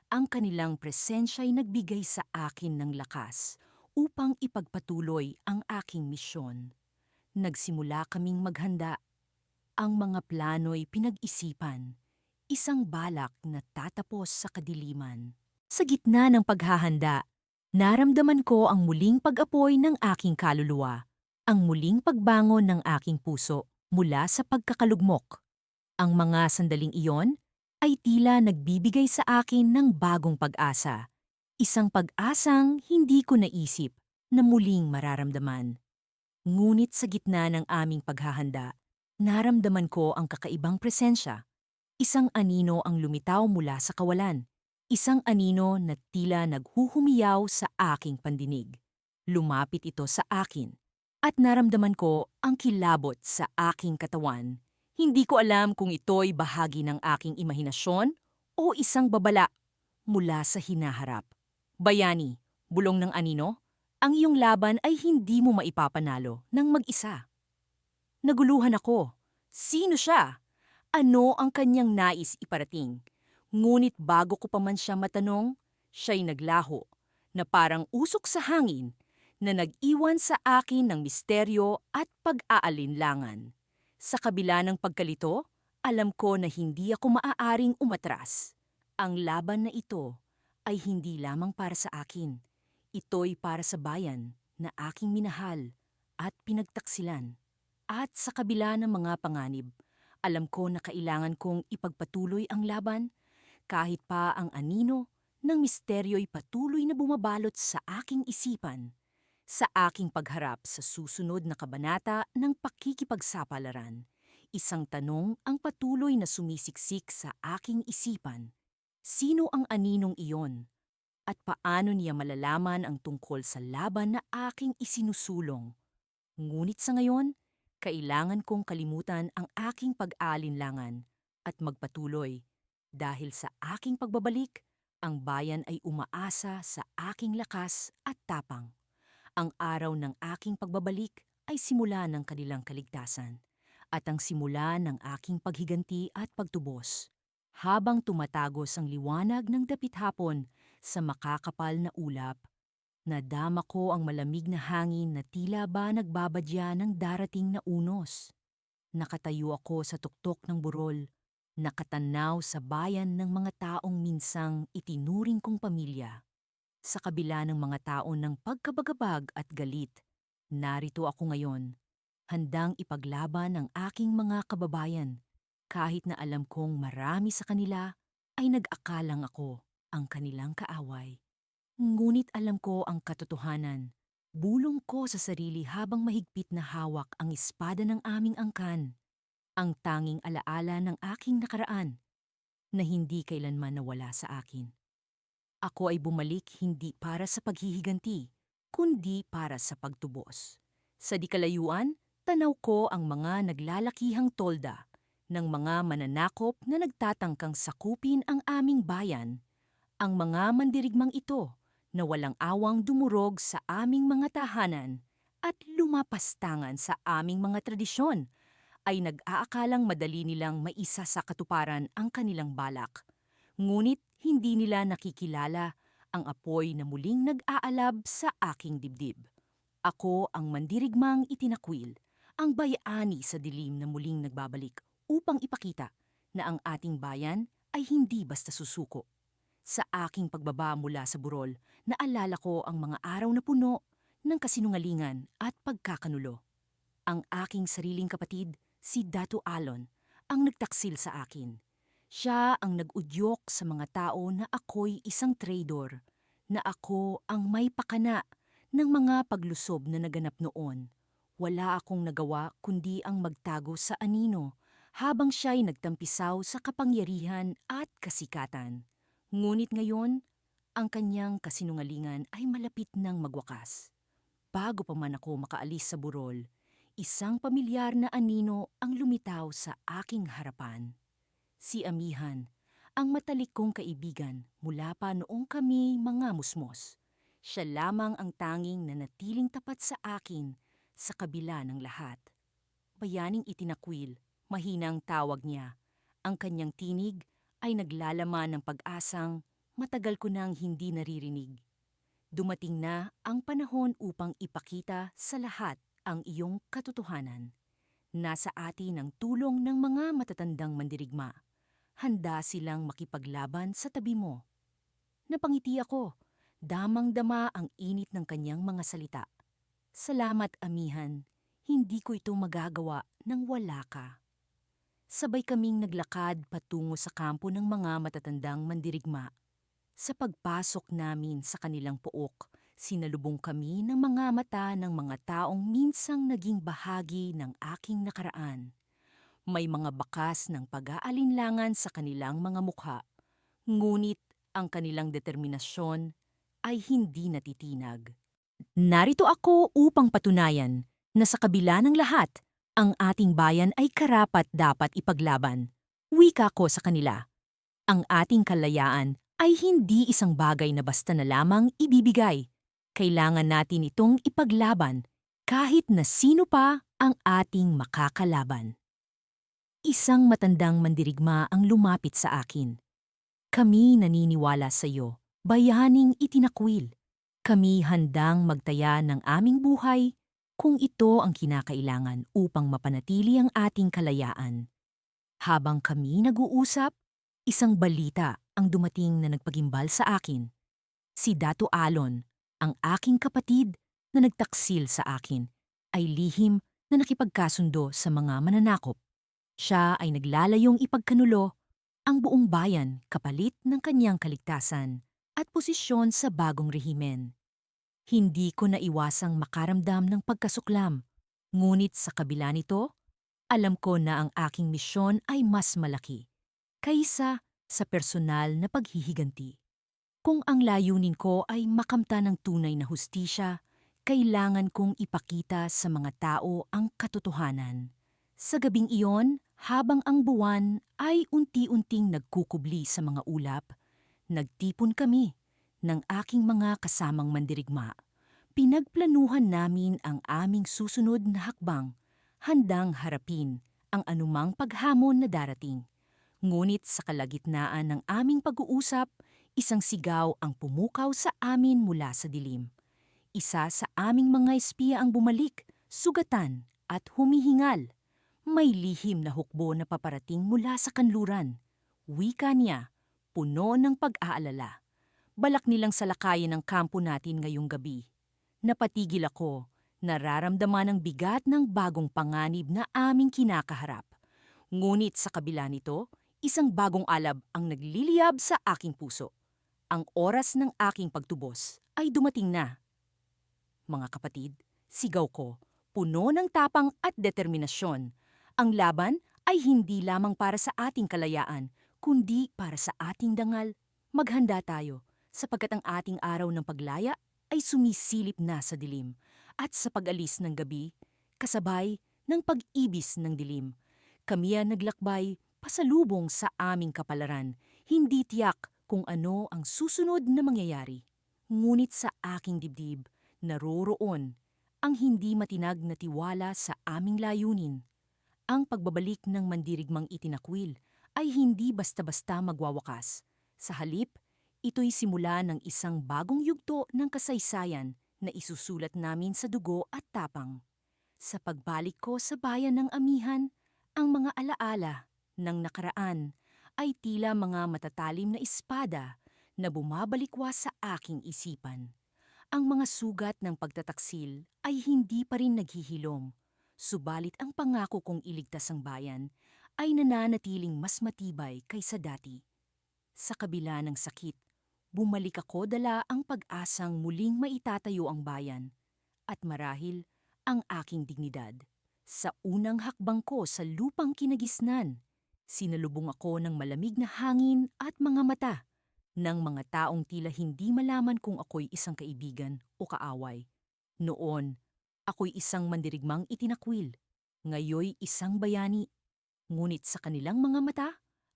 Ang kanilang presensya'y nagbigay sa akin ng lakas upang ipagpatuloy ang aking misyon. Nagsimula kaming maghanda. Ang mga plano'y pinag-isipan, isang balak na tatapos sa kadiliman. Sa gitna ng paghahanda, naramdaman ko ang muling pag-apoy ng aking kaluluwa, ang muling pagbangon ng aking puso mula sa pagkakalugmok. Ang mga sandaling iyon ay tila nagbibigay sa akin ng bagong pag-asa, isang pag-asang hindi ko naisip na muling mararamdaman. Ngunit sa gitna ng aming paghahanda, naramdaman ko ang kakaibang presensya. Isang anino ang lumitaw mula sa kawalan. Isang anino na tila naghuhumiyaw sa aking pandinig. Lumapit ito sa akin at naramdaman ko ang kilabot sa aking katawan. Hindi ko alam kung ito'y bahagi ng aking imahinasyon o isang babala mula sa hinaharap. Bayani, bulong ng anino, ang iyong laban ay hindi mo maipapanalo ng mag-isa. Naguluhan ako. Sino siya? Ano ang kanyang nais iparating? Ngunit bago ko pa man siya matanong, siya'y naglaho na parang usok sa hangin na nag-iwan sa akin ng misteryo at pag-aalinlangan. Sa kabila ng pagkalito, alam ko na hindi ako maaaring umatras. Ang laban na ito ay hindi lamang para sa akin. Ito'y para sa bayan na aking minahal at pinagtaksilan. At sa kabila ng mga panganib, alam ko na kailangan kong ipagpatuloy ang laban kahit pa ang anino ng misteryo'y patuloy na bumabalot sa aking isipan, sa aking pagharap sa susunod na kabanata ng pakikipagsapalaran. Isang tanong ang patuloy na sumisiksik sa aking isipan. Sino ang aninong iyon? At paano niya malalaman ang tungkol sa laban na aking isinusulong? Ngunit sa ngayon, kailangan kong kalimutan ang aking pag-aalinlangan at magpatuloy. Dahil sa aking pagbabalik, ang bayan ay umaasa sa aking lakas at tapang. Ang araw ng aking pagbabalik ay simula ng kanilang kaligtasan at ang simula ng aking paghiganti at pagtubos. Habang tumatagos ang liwanag ng dapit hapon sa makakapal na ulap, nadama ko ang malamig na hangin na tila ba nagbabadya ng darating na unos. Nakatayo ako sa tuktok ng burol, nakatanaw sa bayan ng mga taong minsang itinuring kong pamilya. Sa kabila ng mga taon ng pagkabagabag at galit, narito ako ngayon, handang ipaglaban ang aking mga kababayan, kahit na alam kong marami sa kanila ay nag-akalang ako ang kanilang kaaway. Ngunit alam ko ang katotohanan. Bulong ko sa sarili habang mahigpit na hawak ang espada ng aming angkan, ang tanging alaala ng aking nakaraan na hindi kailanman nawala sa akin. Ako ay bumalik hindi para sa paghihiganti, kundi para sa pagtubos. Sa di kalayuan, tanaw ko ang mga naglalakihang tolda ng mga mananakop na nagtatangkang sakupin ang aming bayan. Ang mga mandirigmang ito na walang awang dumurog sa aming mga tahanan at lumapastangan sa aming mga tradisyon ay nag-aakalang madali nilang maisa sa katuparan ang kanilang balak. Ngunit hindi nila nakikilala ang apoy na muling nag-aalab sa aking dibdib. Ako ang mandirigmang itinakwil, ang bayani sa dilim na muling nagbabalik upang ipakita na ang ating bayan ay hindi basta susuko. Sa aking pagbaba mula sa burol, naalala ko ang mga araw na puno ng kasinungalingan at pagkakanulo. Ang aking sariling kapatid, si Dato Alon, ang nagtaksil sa akin. Siya ang nag-udyok sa mga tao na ako'y isang traidor, na ako ang may pakana ng mga paglusob na naganap noon. Wala akong nagawa kundi ang magtago sa anino habang siya'y nagtampisaw sa kapangyarihan at kasikatan. Ngunit ngayon, ang kanyang kasinungalingan ay malapit ng magwakas. Bago pa man ako makaalis sa burol, isang pamilyar na anino ang lumitaw sa aking harapan. Si Amihan, ang matalik kong kaibigan mula pa noong kami mga musmos. Siya lamang ang tanging nanatiling tapat sa akin sa kabila ng lahat. Bayaning itinakwil, mahinang tawag niya. Ang kanyang tinig ay naglalaman ng pag-asang matagal ko nang hindi naririnig. Dumating na ang panahon upang ipakita sa lahat ang iyong katotohanan. Nasa atin ang tulong ng mga matatandang mandirigma. Handa silang makipaglaban sa tabi mo. Napangiti ako, damang-dama ang init ng kanyang mga salita. Salamat, Amihan. Hindi ko ito magagawa nang wala ka. Sabay kaming naglakad patungo sa kampo ng mga matatandang mandirigma. Sa pagpasok namin sa kanilang pook, sinalubong kami ng mga mata ng mga taong minsang naging bahagi ng aking nakaraan. May mga bakas ng pag-aalinlangan sa kanilang mga mukha, ngunit ang kanilang determinasyon ay hindi natitinag. Narito ako upang patunayan na sa kabila ng lahat, ang ating bayan ay karapat-dapat ipaglaban. Wika ko sa kanila. Ang ating kalayaan ay hindi isang bagay na basta na lamang ibibigay. Kailangan natin itong ipaglaban kahit na sino pa ang ating makakalaban. Isang matandang mandirigma ang lumapit sa akin. Kami naniniwala sa iyo, bayaning itinakwil. Kami handang magtaya ng aming buhay kung ito ang kinakailangan upang mapanatili ang ating kalayaan. Habang kami nag-uusap, isang balita ang dumating na nagpagimbal sa akin. Si Dato Alon, ang aking kapatid na nagtaksil sa akin, ay lihim na nakipagkasundo sa mga mananakop. Siya ay naglalayong ipagkanulo ang buong bayan kapalit ng kanyang kaligtasan at posisyon sa bagong rehimen. Hindi ko naiwasang makaramdam ng pagkasuklam, ngunit sa kabila nito, alam ko na ang aking misyon ay mas malaki kaysa sa personal na paghihiganti. Kung ang layunin ko ay makamtan ng tunay na hustisya, kailangan kong ipakita sa mga tao ang katotohanan. Sa gabing iyon, Habang ang buwan ay unti-unting nagkukubli sa mga ulap, nagtipon kami ng aking mga kasamang mandirigma. Pinagplanuhan namin ang aming susunod na hakbang, handang harapin ang anumang paghamon na darating. Ngunit sa kalagitnaan ng aming pag-uusap, isang sigaw ang pumukaw sa amin mula sa dilim. Isa sa aming mga espiya ang bumalik, sugatan at humihingal. May lihim na hukbo na paparating mula sa kanluran. Wika niya, puno ng pag-aalala. Balak nilang salakayin ang kampo natin ngayong gabi. Napatigil ako, nararamdaman ang bigat ng bagong panganib na aming kinakaharap. Ngunit sa kabila nito, isang bagong alab ang nagliliyab sa aking puso. Ang oras ng aking pagtubos ay dumating na. Mga kapatid, sigaw ko, puno ng tapang at determinasyon. Ang laban ay hindi lamang para sa ating kalayaan, kundi para sa ating dangal. Maghanda tayo, sapagkat ang ating araw ng paglaya ay sumisilip na sa dilim, at sa pag-alis ng gabi, kasabay ng pag-ibis ng dilim. Kami ay naglakbay pasalubong sa aming kapalaran, hindi tiyak kung ano ang susunod na mangyayari. Ngunit sa aking dibdib, naroroon ang hindi matinag na tiwala sa aming layunin. Ang pagbabalik ng mandirigmang itinakwil ay hindi basta-basta magwawakas. Sa halip, ito'y simula ng isang bagong yugto ng kasaysayan na isusulat namin sa dugo at tapang. Sa pagbalik ko sa bayan ng amihan, ang mga alaala ng nakaraan ay tila mga matatalim na espada na bumabalikwas sa aking isipan. Ang mga sugat ng pagtataksil ay hindi pa rin naghihilom, subalit ang pangako kong iligtas ang bayan ay nananatiling mas matibay kaysa dati. Sa kabila ng sakit, bumalik ako dala ang pag-asang muling maitatayo ang bayan at marahil ang aking dignidad. Sa unang hakbang ko sa lupang kinagisnan, sinalubong ako ng malamig na hangin at mga mata ng mga taong tila hindi malaman kung ako'y isang kaibigan o kaaway. Noon, ako'y isang mandirigmang itinakwil. Ngayoy isang bayani. Ngunit sa kanilang mga mata,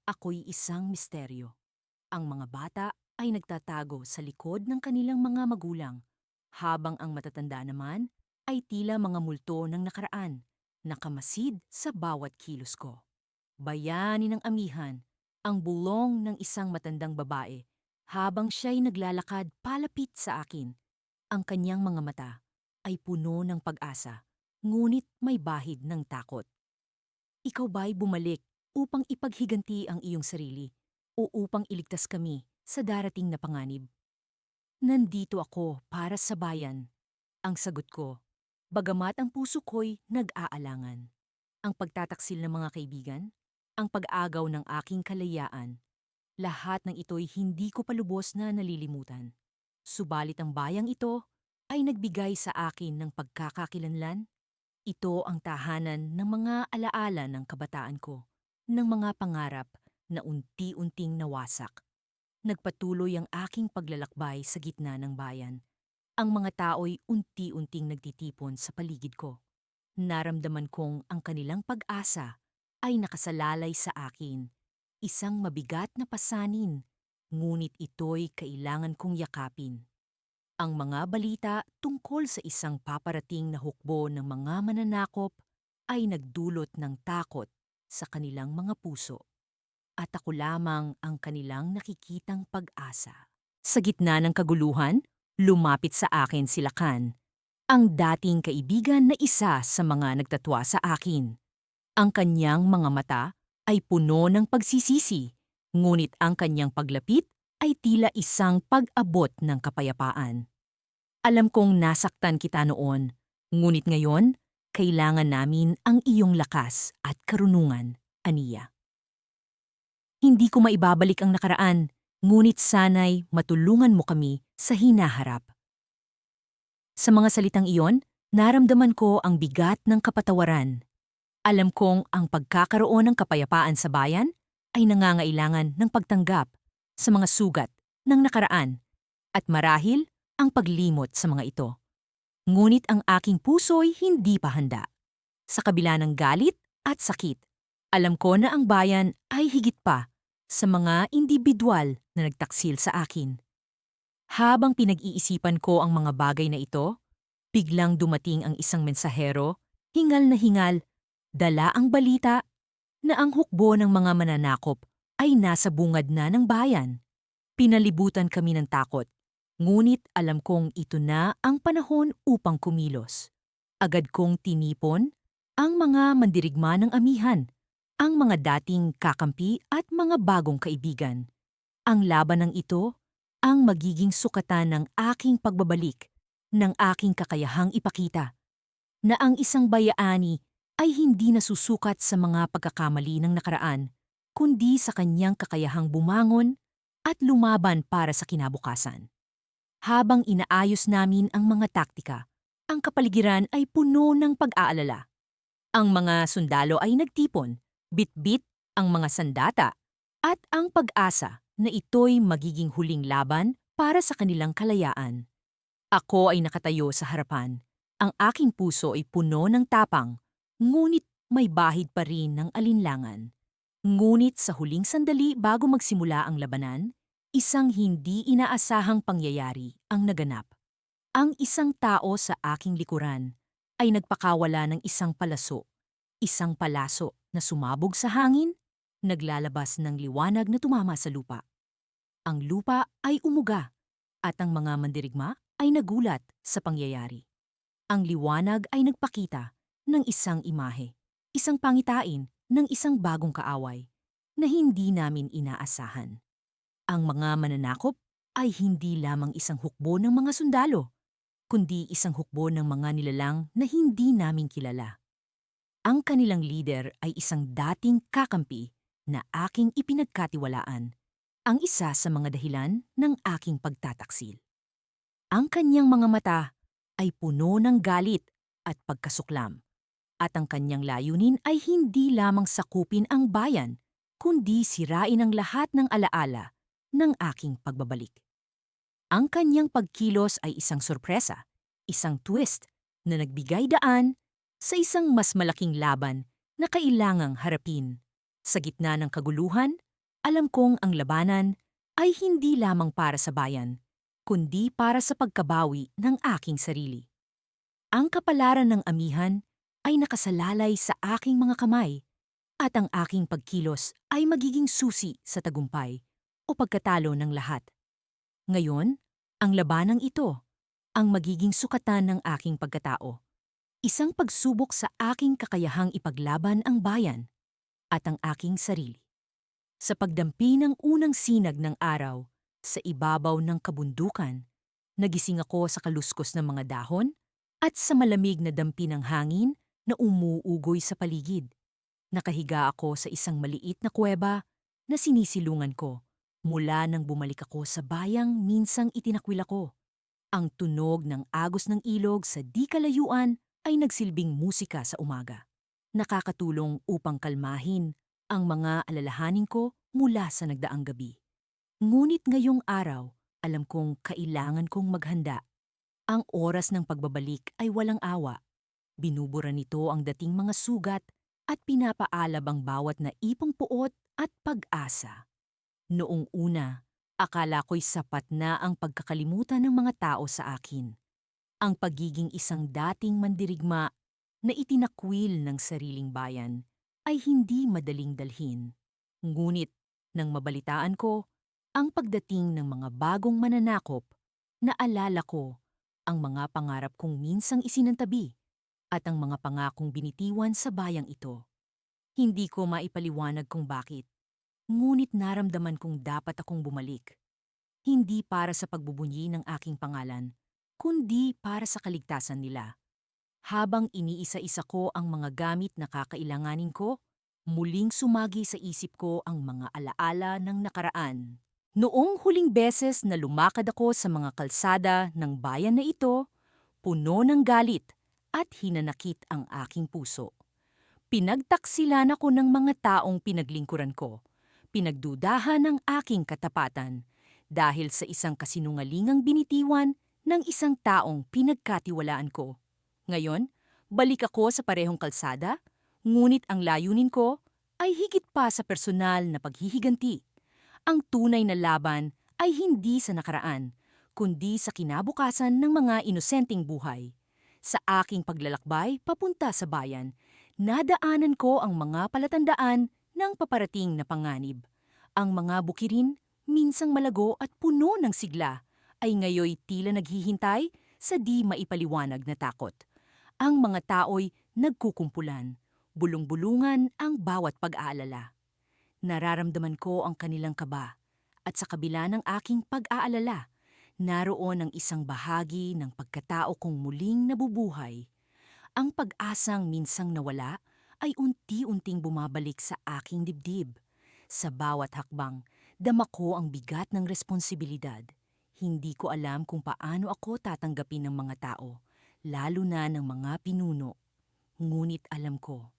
ako'y isang misteryo. Ang mga bata ay nagtatago sa likod ng kanilang mga magulang, habang ang matatanda naman ay tila mga multo ng nakaraan, nakamasid sa bawat kilos ko. Bayani ng amihan, ang bulong ng isang matandang babae, habang siya'y naglalakad palapit sa akin. Ang kanyang mga mata ay puno ng pag-asa, ngunit may bahid ng takot. Ikaw ba'y bumalik upang ipaghiganti ang iyong sarili o upang iligtas kami sa darating na panganib? Nandito ako para sa bayan. Ang sagot ko, bagamat ang puso ko'y nag-aalangan. Ang pagtataksil ng mga kaibigan, ang pag-agaw ng aking kalayaan, lahat ng ito'y hindi ko palubos na nalilimutan. Subalit ang bayang ito ay nagbigay sa akin ng pagkakakilanlan. Ito ang tahanan ng mga alaala ng kabataan ko, ng mga pangarap na unti-unting nawasak. Nagpatuloy ang aking paglalakbay sa gitna ng bayan. Ang mga tao'y unti-unting nagtitipon sa paligid ko. Naramdaman kong ang kanilang pag-asa ay nakasalalay sa akin. Isang mabigat na pasanin, ngunit ito'y kailangan kong yakapin. Ang mga balita tungkol sa isang paparating na hukbo ng mga mananakop ay nagdulot ng takot sa kanilang mga puso. At ako lamang ang kanilang nakikitang pag-asa. Sa gitna ng kaguluhan, lumapit sa akin si Lakan, ang dating kaibigan na isa sa mga nagtatwa sa akin. Ang kanyang mga mata ay puno ng pagsisisi, ngunit ang kanyang paglapit ay tila isang pag-abot ng kapayapaan. Alam kong nasaktan kita noon, ngunit ngayon, kailangan namin ang iyong lakas at karunungan, Aniya. Hindi ko maibabalik ang nakaraan, ngunit sana'y matulungan mo kami sa hinaharap. Sa mga salitang iyon, naramdaman ko ang bigat ng kapatawaran. Alam kong ang pagkakaroon ng kapayapaan sa bayan ay nangangailangan ng pagtanggap sa mga sugat ng nakaraan at marahil ang paglimot sa mga ito. Ngunit ang aking puso'y hindi pa handa. Sa kabila ng galit at sakit, Alam ko na ang bayan ay higit pa sa mga individual na nagtaksil sa akin. Habang pinag-iisipan ko ang mga bagay na ito, biglang dumating ang isang mensahero, hingal na hingal, dala ang balita na ang hukbo ng mga mananakop ay nasa bungad na ng bayan. Pinalibutan kami ng takot, ngunit alam kong ito na ang panahon upang kumilos. Agad kong tinipon ang mga mandirigma ng amihan, ang mga dating kakampi at mga bagong kaibigan. Ang labanang ito ang magiging sukatan ng aking pagbabalik, ng aking kakayahang ipakita na ang isang bayani ay hindi nasusukat sa mga pagkakamali ng nakaraan, kundi sa kanyang kakayahang bumangon at lumaban para sa kinabukasan. Habang inaayos namin ang mga taktika, ang kapaligiran ay puno ng pag-aalala. Ang mga sundalo ay nagtipon, bit-bit ang mga sandata, at ang pag-asa na ito'y magiging huling laban para sa kanilang kalayaan. Ako ay nakatayo sa harapan. Ang aking puso ay puno ng tapang, ngunit may bahid pa rin ng alinlangan. Ngunit sa huling sandali bago magsimula ang labanan, isang hindi inaasahang pangyayari ang naganap. Ang isang tao sa aking likuran ay nagpakawala ng isang palaso na sumabog sa hangin, naglalabas ng liwanag na tumama sa lupa. Ang lupa ay umuga at ang mga mandirigma ay nagulat sa pangyayari. Ang liwanag ay nagpakita ng isang imahe, isang pangitain ng isang bagong kaaway na hindi namin inaasahan. Ang mga mananakop ay hindi lamang isang hukbo ng mga sundalo, kundi isang hukbo ng mga nilalang na hindi namin kilala. Ang kanilang lider ay isang dating kakampi na aking ipinagkatiwalaan, ang isa sa mga dahilan ng aking pagtataksil. Ang kanyang mga mata ay puno ng galit at pagkasuklam, at ang kanyang layunin ay hindi lamang sakupin ang bayan, kundi sirain ang lahat ng alaala ng aking pagbabalik. Ang kanyang pagkilos ay isang sorpresa, isang twist na nagbigay daan sa isang mas malaking laban na kailangang harapin. Sa gitna ng kaguluhan, alam kong ang labanan ay hindi lamang para sa bayan, kundi para sa pagkabawi ng aking sarili. Ang kapalaran ng amihan ay nakasalalay sa aking mga kamay, at ang aking pagkilos ay magiging susi sa tagumpay o pagkatalo ng lahat. Ngayon, ang labanang ito ang magiging sukatan ng aking pagkatao. Isang pagsubok sa aking kakayahang ipaglaban ang bayan at ang aking sarili. Sa pagdampi ng unang sinag ng araw, sa ibabaw ng kabundukan, nagising ako sa kaluskos ng mga dahon at sa malamig na dampi ng hangin na umuugoy sa paligid. Nakahiga ako sa isang maliit na kuweba na sinisilungan ko mula nang bumalik ako sa bayang minsang itinakwil ako. Ang tunog ng agos ng ilog sa di kalayuan ay nagsilbing musika sa umaga. Nakakatulong upang kalmahin ang mga alalahanin ko mula sa nagdaang gabi. Ngunit ngayong araw, alam kong kailangan kong maghanda. Ang oras ng pagbabalik ay walang awa. Binubura nito ang dating mga sugat at pinapaalab ang bawat naipong puot at pag-asa. Noong una, akala ko'y sapat na ang pagkakalimutan ng mga tao sa akin. Ang pagiging isang dating mandirigma na itinakwil ng sariling bayan ay hindi madaling dalhin. Ngunit nang mabalitaan ko ang pagdating ng mga bagong mananakop, naalala ko ang mga pangarap kong minsang isinantabi at ang mga pangakong binitiwan sa bayang ito. Hindi ko maipaliwanag kung bakit, ngunit naramdaman kong dapat akong bumalik. Hindi para sa pagbubunyi ng aking pangalan, kundi para sa kaligtasan nila. Habang iniisa-isa ko ang mga gamit na kakailanganin ko, muling sumagi sa isip ko ang mga alaala ng nakaraan. Noong huling beses na lumakad ako sa mga kalsada ng bayan na ito, puno ng galit at hinanakit ang aking puso. Pinagtaksilan ako ng mga taong pinaglingkuran ko, pinagdudahan ng aking katapatan dahil sa isang kasinungalingang binitiwan ng isang taong pinagkatiwalaan ko. Ngayon, balik ako sa parehong kalsada, ngunit ang layunin ko ay higit pa sa personal na paghihiganti. Ang tunay na laban ay hindi sa nakaraan, kundi sa kinabukasan ng mga inosenteng buhay. Sa aking paglalakbay papunta sa bayan, nadaanan ko ang mga palatandaan ng paparating na panganib. Ang mga bukirin, minsang malago at puno ng sigla, ay ngayoy tila naghihintay sa di maipaliwanag na takot. Ang mga tao'y nagkukumpulan, bulong-bulungan ang bawat pag-aalala. Nararamdaman ko ang kanilang kaba, at sa kabila ng aking pag-aalala, naroon ang isang bahagi ng pagkatao kong muling nabubuhay. Ang pag-asang minsang nawala ay unti-unting bumabalik sa aking dibdib. Sa bawat hakbang, dama ko ang bigat ng responsibilidad. Hindi ko alam kung paano ako tatanggapin ng mga tao, lalo na ng mga pinuno. Ngunit alam ko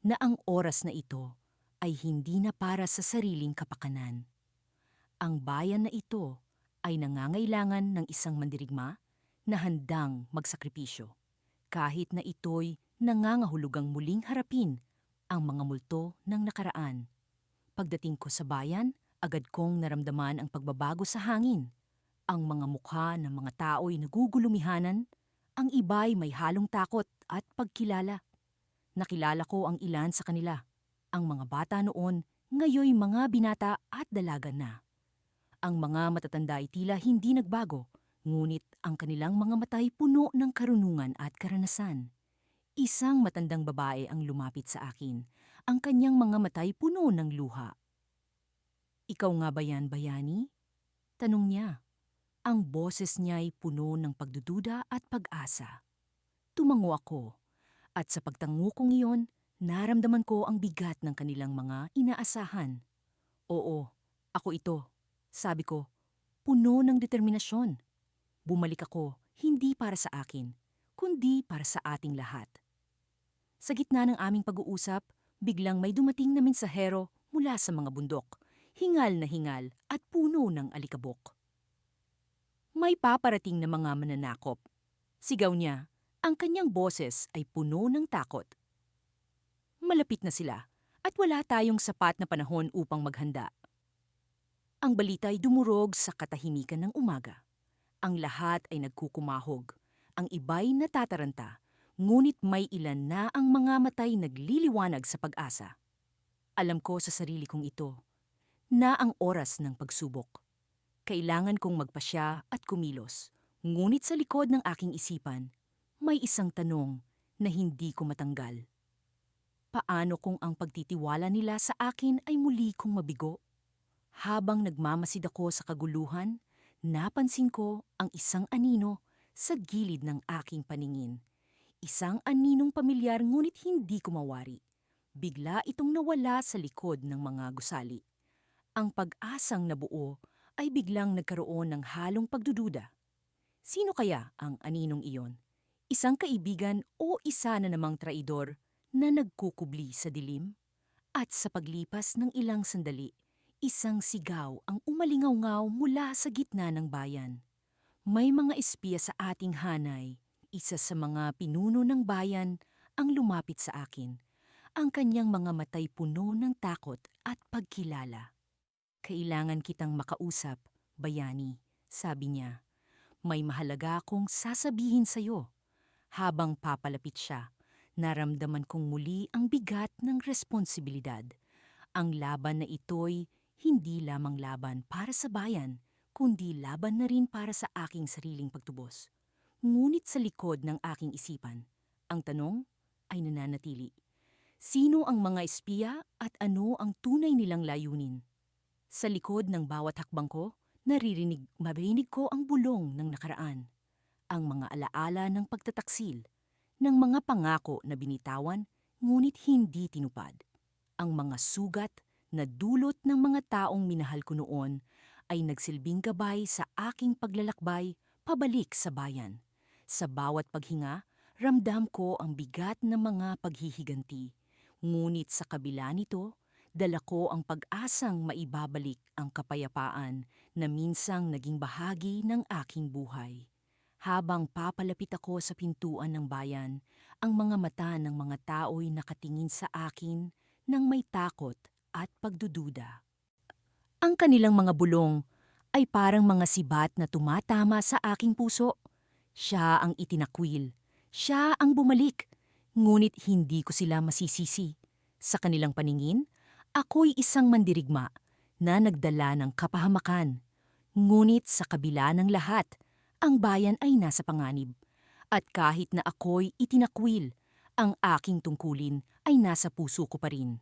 na ang oras na ito ay hindi na para sa sariling kapakanan. Ang bayan na ito ay nangangailangan ng isang mandirigma na handang magsakripisyo, kahit na ito'y nangangahulugang muling harapin ang mga multo ng nakaraan. Pagdating ko sa bayan, agad kong naramdaman ang pagbabago sa hangin. Ang mga mukha ng mga tao'y nagugulumihanan, ang iba'y may halong takot at pagkilala. Nakilala ko ang ilan sa kanila. Ang mga bata noon, ngayoy mga binata at dalaga na. Ang mga matatanda ay tila hindi nagbago, ngunit ang kanilang mga matay puno ng karunungan at karanasan. Isang matandang babae ang lumapit sa akin. Ang kanyang mga matay puno ng luha. "Ikaw nga ba yan, bayani?" Tanong niya. Ang boses niya'y puno ng pagdududa at pag-asa. Tumango ako, at sa pagtango kong iyon, naramdaman ko ang bigat ng kanilang mga inaasahan. "Oo, ako ito," sabi ko, puno ng determinasyon. Bumalik ako, hindi para sa akin, kundi para sa ating lahat. Sa gitna ng aming pag-uusap, biglang may dumating na mensahero mula sa mga bundok, hingal na hingal at puno ng alikabok. "May paparating na mga mananakop," sigaw niya. Ang kanyang boses ay puno ng takot. Malapit na sila, at wala tayong sapat na panahon upang maghanda. Ang balita ay dumurog sa katahimikan ng umaga. Ang lahat ay nagkukumahog. Ang iba'y natataranta, ngunit may ilan na ang mga matay nagliliwanag sa pag-asa. Alam ko sa sarili kong ito na ang oras ng pagsubok. Kailangan kong magpasya at kumilos. Ngunit sa likod ng aking isipan, may isang tanong na hindi ko matanggal. Paano kung ang pagtitiwala nila sa akin ay muli kong mabigo? Habang nagmamasid ako sa kaguluhan, napansin ko ang isang anino sa gilid ng aking paningin. Isang aninong pamilyar ngunit hindi ko mawari. Bigla itong nawala sa likod ng mga gusali. Ang pag-asang nabuo ay biglang nagkaroon ng halong pagdududa. Sino kaya ang aninong iyon? Isang kaibigan o isa na namang traidor na nagkukubli sa dilim? At sa paglipas ng ilang sandali, isang sigaw ang umalingaw-ngaw mula sa gitna ng bayan. "May mga espiya sa ating hanay." Isa sa mga pinuno ng bayan ang lumapit sa akin. Ang kanyang mga matay puno ng takot at pagkilala. "Kailangan kitang makausap, bayani," sabi niya. "May mahalaga akong sasabihin sa'yo." Habang papalapit siya, naramdaman kong muli ang bigat ng responsibilidad. Ang laban na ito'y hindi lamang laban para sa bayan, kundi laban na rin para sa aking sariling pagtubos. Ngunit sa likod ng aking isipan, ang tanong ay nananatili. Sino ang mga espiya at ano ang tunay nilang layunin? Sa likod ng bawat hakbang ko, marinig ko ang bulong ng nakaraan. Ang mga alaala ng pagtataksil, ng mga pangako na binitawan, ngunit hindi tinupad. Ang mga sugat na dulot ng mga taong minahal ko noon ay nagsilbing gabay sa aking paglalakbay pabalik sa bayan. Sa bawat paghinga, ramdam ko ang bigat ng mga paghihiganti. Ngunit sa kabila nito, dala ko ang pag-asang maibabalik ang kapayapaan na minsang naging bahagi ng aking buhay. Habang papalapit ako sa pintuan ng bayan, ang mga mata ng mga tao'y nakatingin sa akin ng may takot at pagdududa. Ang kanilang mga bulong ay parang mga sibat na tumatama sa aking puso. Siya ang itinakwil. Siya ang bumalik. Ngunit hindi ko sila masisisi. Sa kanilang paningin, ako'y isang mandirigma na nagdala ng kapahamakan. Ngunit sa kabila ng lahat, ang bayan ay nasa panganib. At kahit na ako'y itinakwil, ang aking tungkulin ay nasa puso ko pa rin.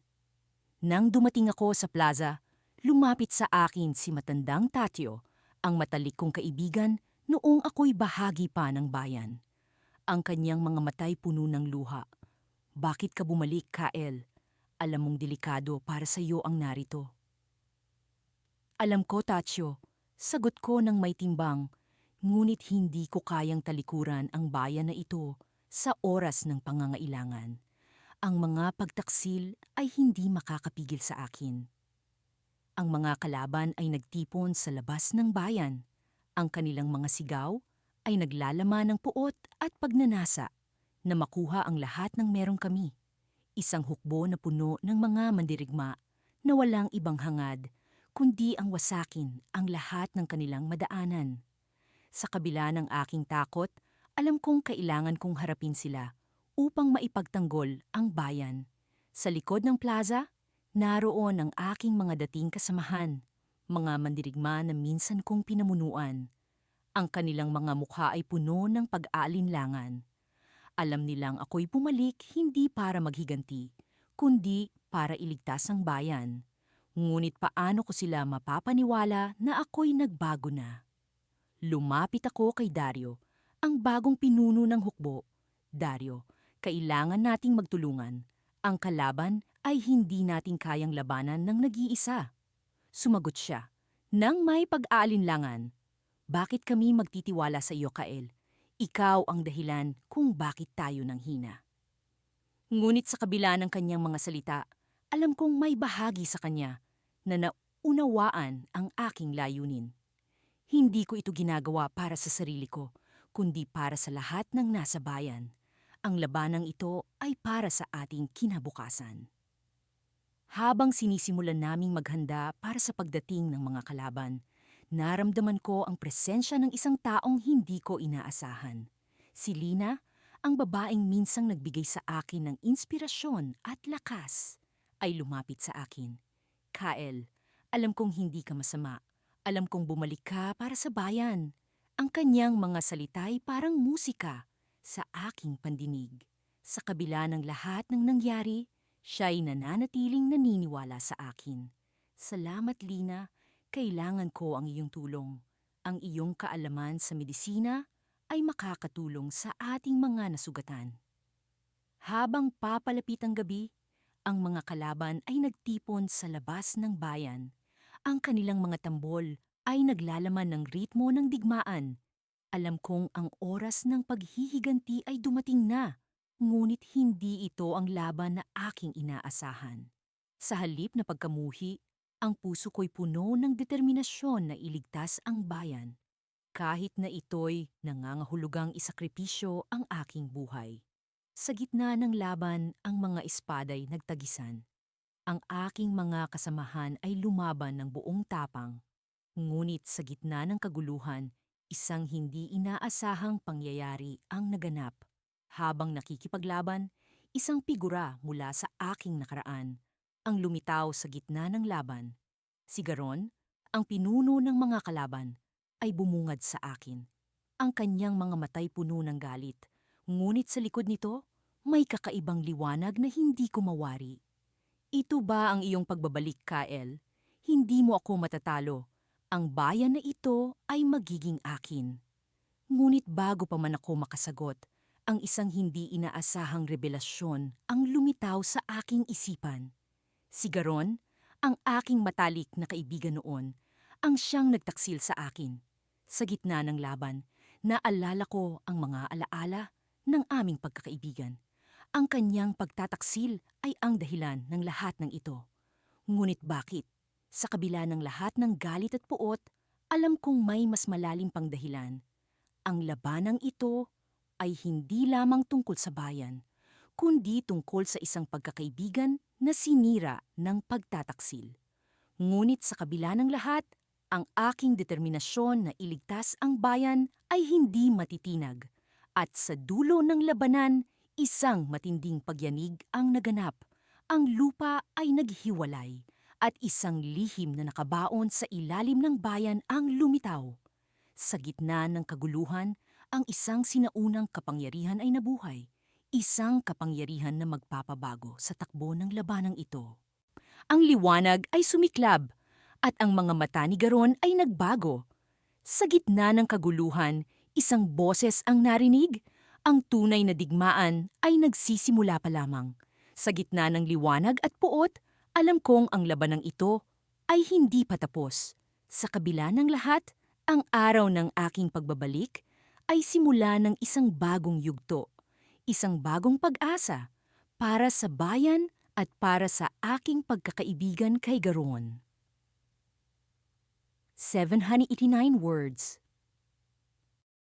Nang dumating ako sa plaza, lumapit sa akin si matandang Tatyo, ang matalik kong kaibigan noong ako'y bahagi pa ng bayan. Ang kanyang mga matay puno ng luha. Bakit ka bumalik, Kael? Alam mong delikado para sa iyo ang narito. Alam ko, Tatyo, sagot ko ng may timbang, ngunit hindi ko kayang talikuran ang bayan na ito sa oras ng pangangailangan. Ang mga pagtaksil ay hindi makakapigil sa akin. Ang mga kalaban ay nagtipon sa labas ng bayan. Ang kanilang mga sigaw ay naglalaman ng puot at pagnanasa na makuha ang lahat ng meron kami. Isang hukbo na puno ng mga mandirigma na walang ibang hangad kundi ang wasakin ang lahat ng kanilang madaanan. Sa kabila ng aking takot, alam kong kailangan kong harapin sila upang maipagtanggol ang bayan. Sa likod ng plaza, naroon ang aking mga dating kasamahan, mga mandirigma na minsan kong pinamunuan. Ang kanilang mga mukha ay puno ng pag-aalinlangan. Alam nilang ako'y bumalik hindi para maghiganti, kundi para iligtas ang bayan. Ngunit paano ko sila mapapaniwala na ako'y nagbago na? Lumapit ako kay Dario, ang bagong pinuno ng hukbo. Dario, kailangan nating magtulungan. Ang kalaban ay hindi nating kayang labanan ng nag-iisa. Sumagot siya, nang may pag-aalinlangan. Bakit kami magtitiwala sa iyo, Kael? Ikaw ang dahilan kung bakit tayo nanghina. Ngunit sa kabila ng kanyang mga salita, alam kong may bahagi sa kanya na naunawaan ang aking layunin. Hindi ko ito ginagawa para sa sarili ko, kundi para sa lahat ng nasa bayan. Ang labanang ito ay para sa ating kinabukasan. Habang sinisimulan naming maghanda para sa pagdating ng mga kalaban, naramdaman ko ang presensya ng isang taong hindi ko inaasahan. Si Lina, ang babaeng minsang nagbigay sa akin ng inspirasyon at lakas, ay lumapit sa akin. Kael, alam kong hindi ka masama. Alam kong bumalik ka para sa bayan. Ang kanyang mga salita ay parang musika sa aking pandinig. Sa kabila ng lahat ng nangyari, siya'y nananatiling naniniwala sa akin. Salamat, Lina. Kailangan ko ang iyong tulong. Ang iyong kaalaman sa medisina ay makakatulong sa ating mga nasugatan. Habang papalapit ang gabi, ang mga kalaban ay nagtipon sa labas ng bayan. Ang kanilang mga tambol ay naglalaman ng ritmo ng digmaan. Alam kong ang oras ng paghihiganti ay dumating na, ngunit hindi ito ang laban na aking inaasahan. Sa halip na pagkamuhi, ang puso ko'y puno ng determinasyon na iligtas ang bayan, kahit na ito'y nangangahulugang isakripisyo ang aking buhay. Sa gitna ng laban, ang mga espaday nagtagisan. Ang aking mga kasamahan ay lumaban ng buong tapang. Ngunit sa gitna ng kaguluhan, isang hindi inaasahang pangyayari ang naganap. Habang nakikipaglaban, isang figura mula sa aking nakaraan ang lumitaw sa gitna ng laban. Si Garon, ang pinuno ng mga kalaban, ay bumungad sa akin. Ang kanyang mga matay puno ng galit, ngunit sa likod nito, may kakaibang liwanag na hindi ko mawari. Ito ba ang iyong pagbabalik, Kael? Hindi mo ako matatalo. Ang bayan na ito ay magiging akin. Ngunit bago pa man ako makasagot, ang isang hindi inaasahang revelasyon ang lumitaw sa aking isipan. Si Garon, ang aking matalik na kaibigan noon, ang siyang nagtaksil sa akin. Sa gitna ng laban, naalala ko ang mga alaala ng aming pagkakaibigan. Ang kanyang pagtataksil ay ang dahilan ng lahat ng ito. Ngunit bakit? Sa kabila ng lahat ng galit at puot, alam kong may mas malalim pang dahilan. Ang labanang ito ay hindi lamang tungkol sa bayan, kundi tungkol sa isang pagkakaibigan na sinira ng pagtataksil. Ngunit sa kabila ng lahat, ang aking determinasyon na iligtas ang bayan ay hindi matitinag. At sa dulo ng labanan, isang matinding pagyanig ang naganap. Ang lupa ay naghiwalay at isang lihim na nakabaon sa ilalim ng bayan ang lumitaw. Sa gitna ng kaguluhan, ang isang sinaunang kapangyarihan ay nabuhay. Isang kapangyarihan na magpapabago sa takbo ng labanang ito. Ang liwanag ay sumiklab at ang mga mata ni Garon ay nagbago. Sa gitna ng kaguluhan, isang boses ang narinig. Ang tunay na digmaan ay nagsisimula pa lamang. Sa gitna ng liwanag at puot, alam kong ang labanang ito ay hindi pa tapos. Sa kabila ng lahat, ang araw ng aking pagbabalik ay simula ng isang bagong yugto, isang bagong pag-asa para sa bayan at para sa aking pagkakaibigan kay Garon. 789 words.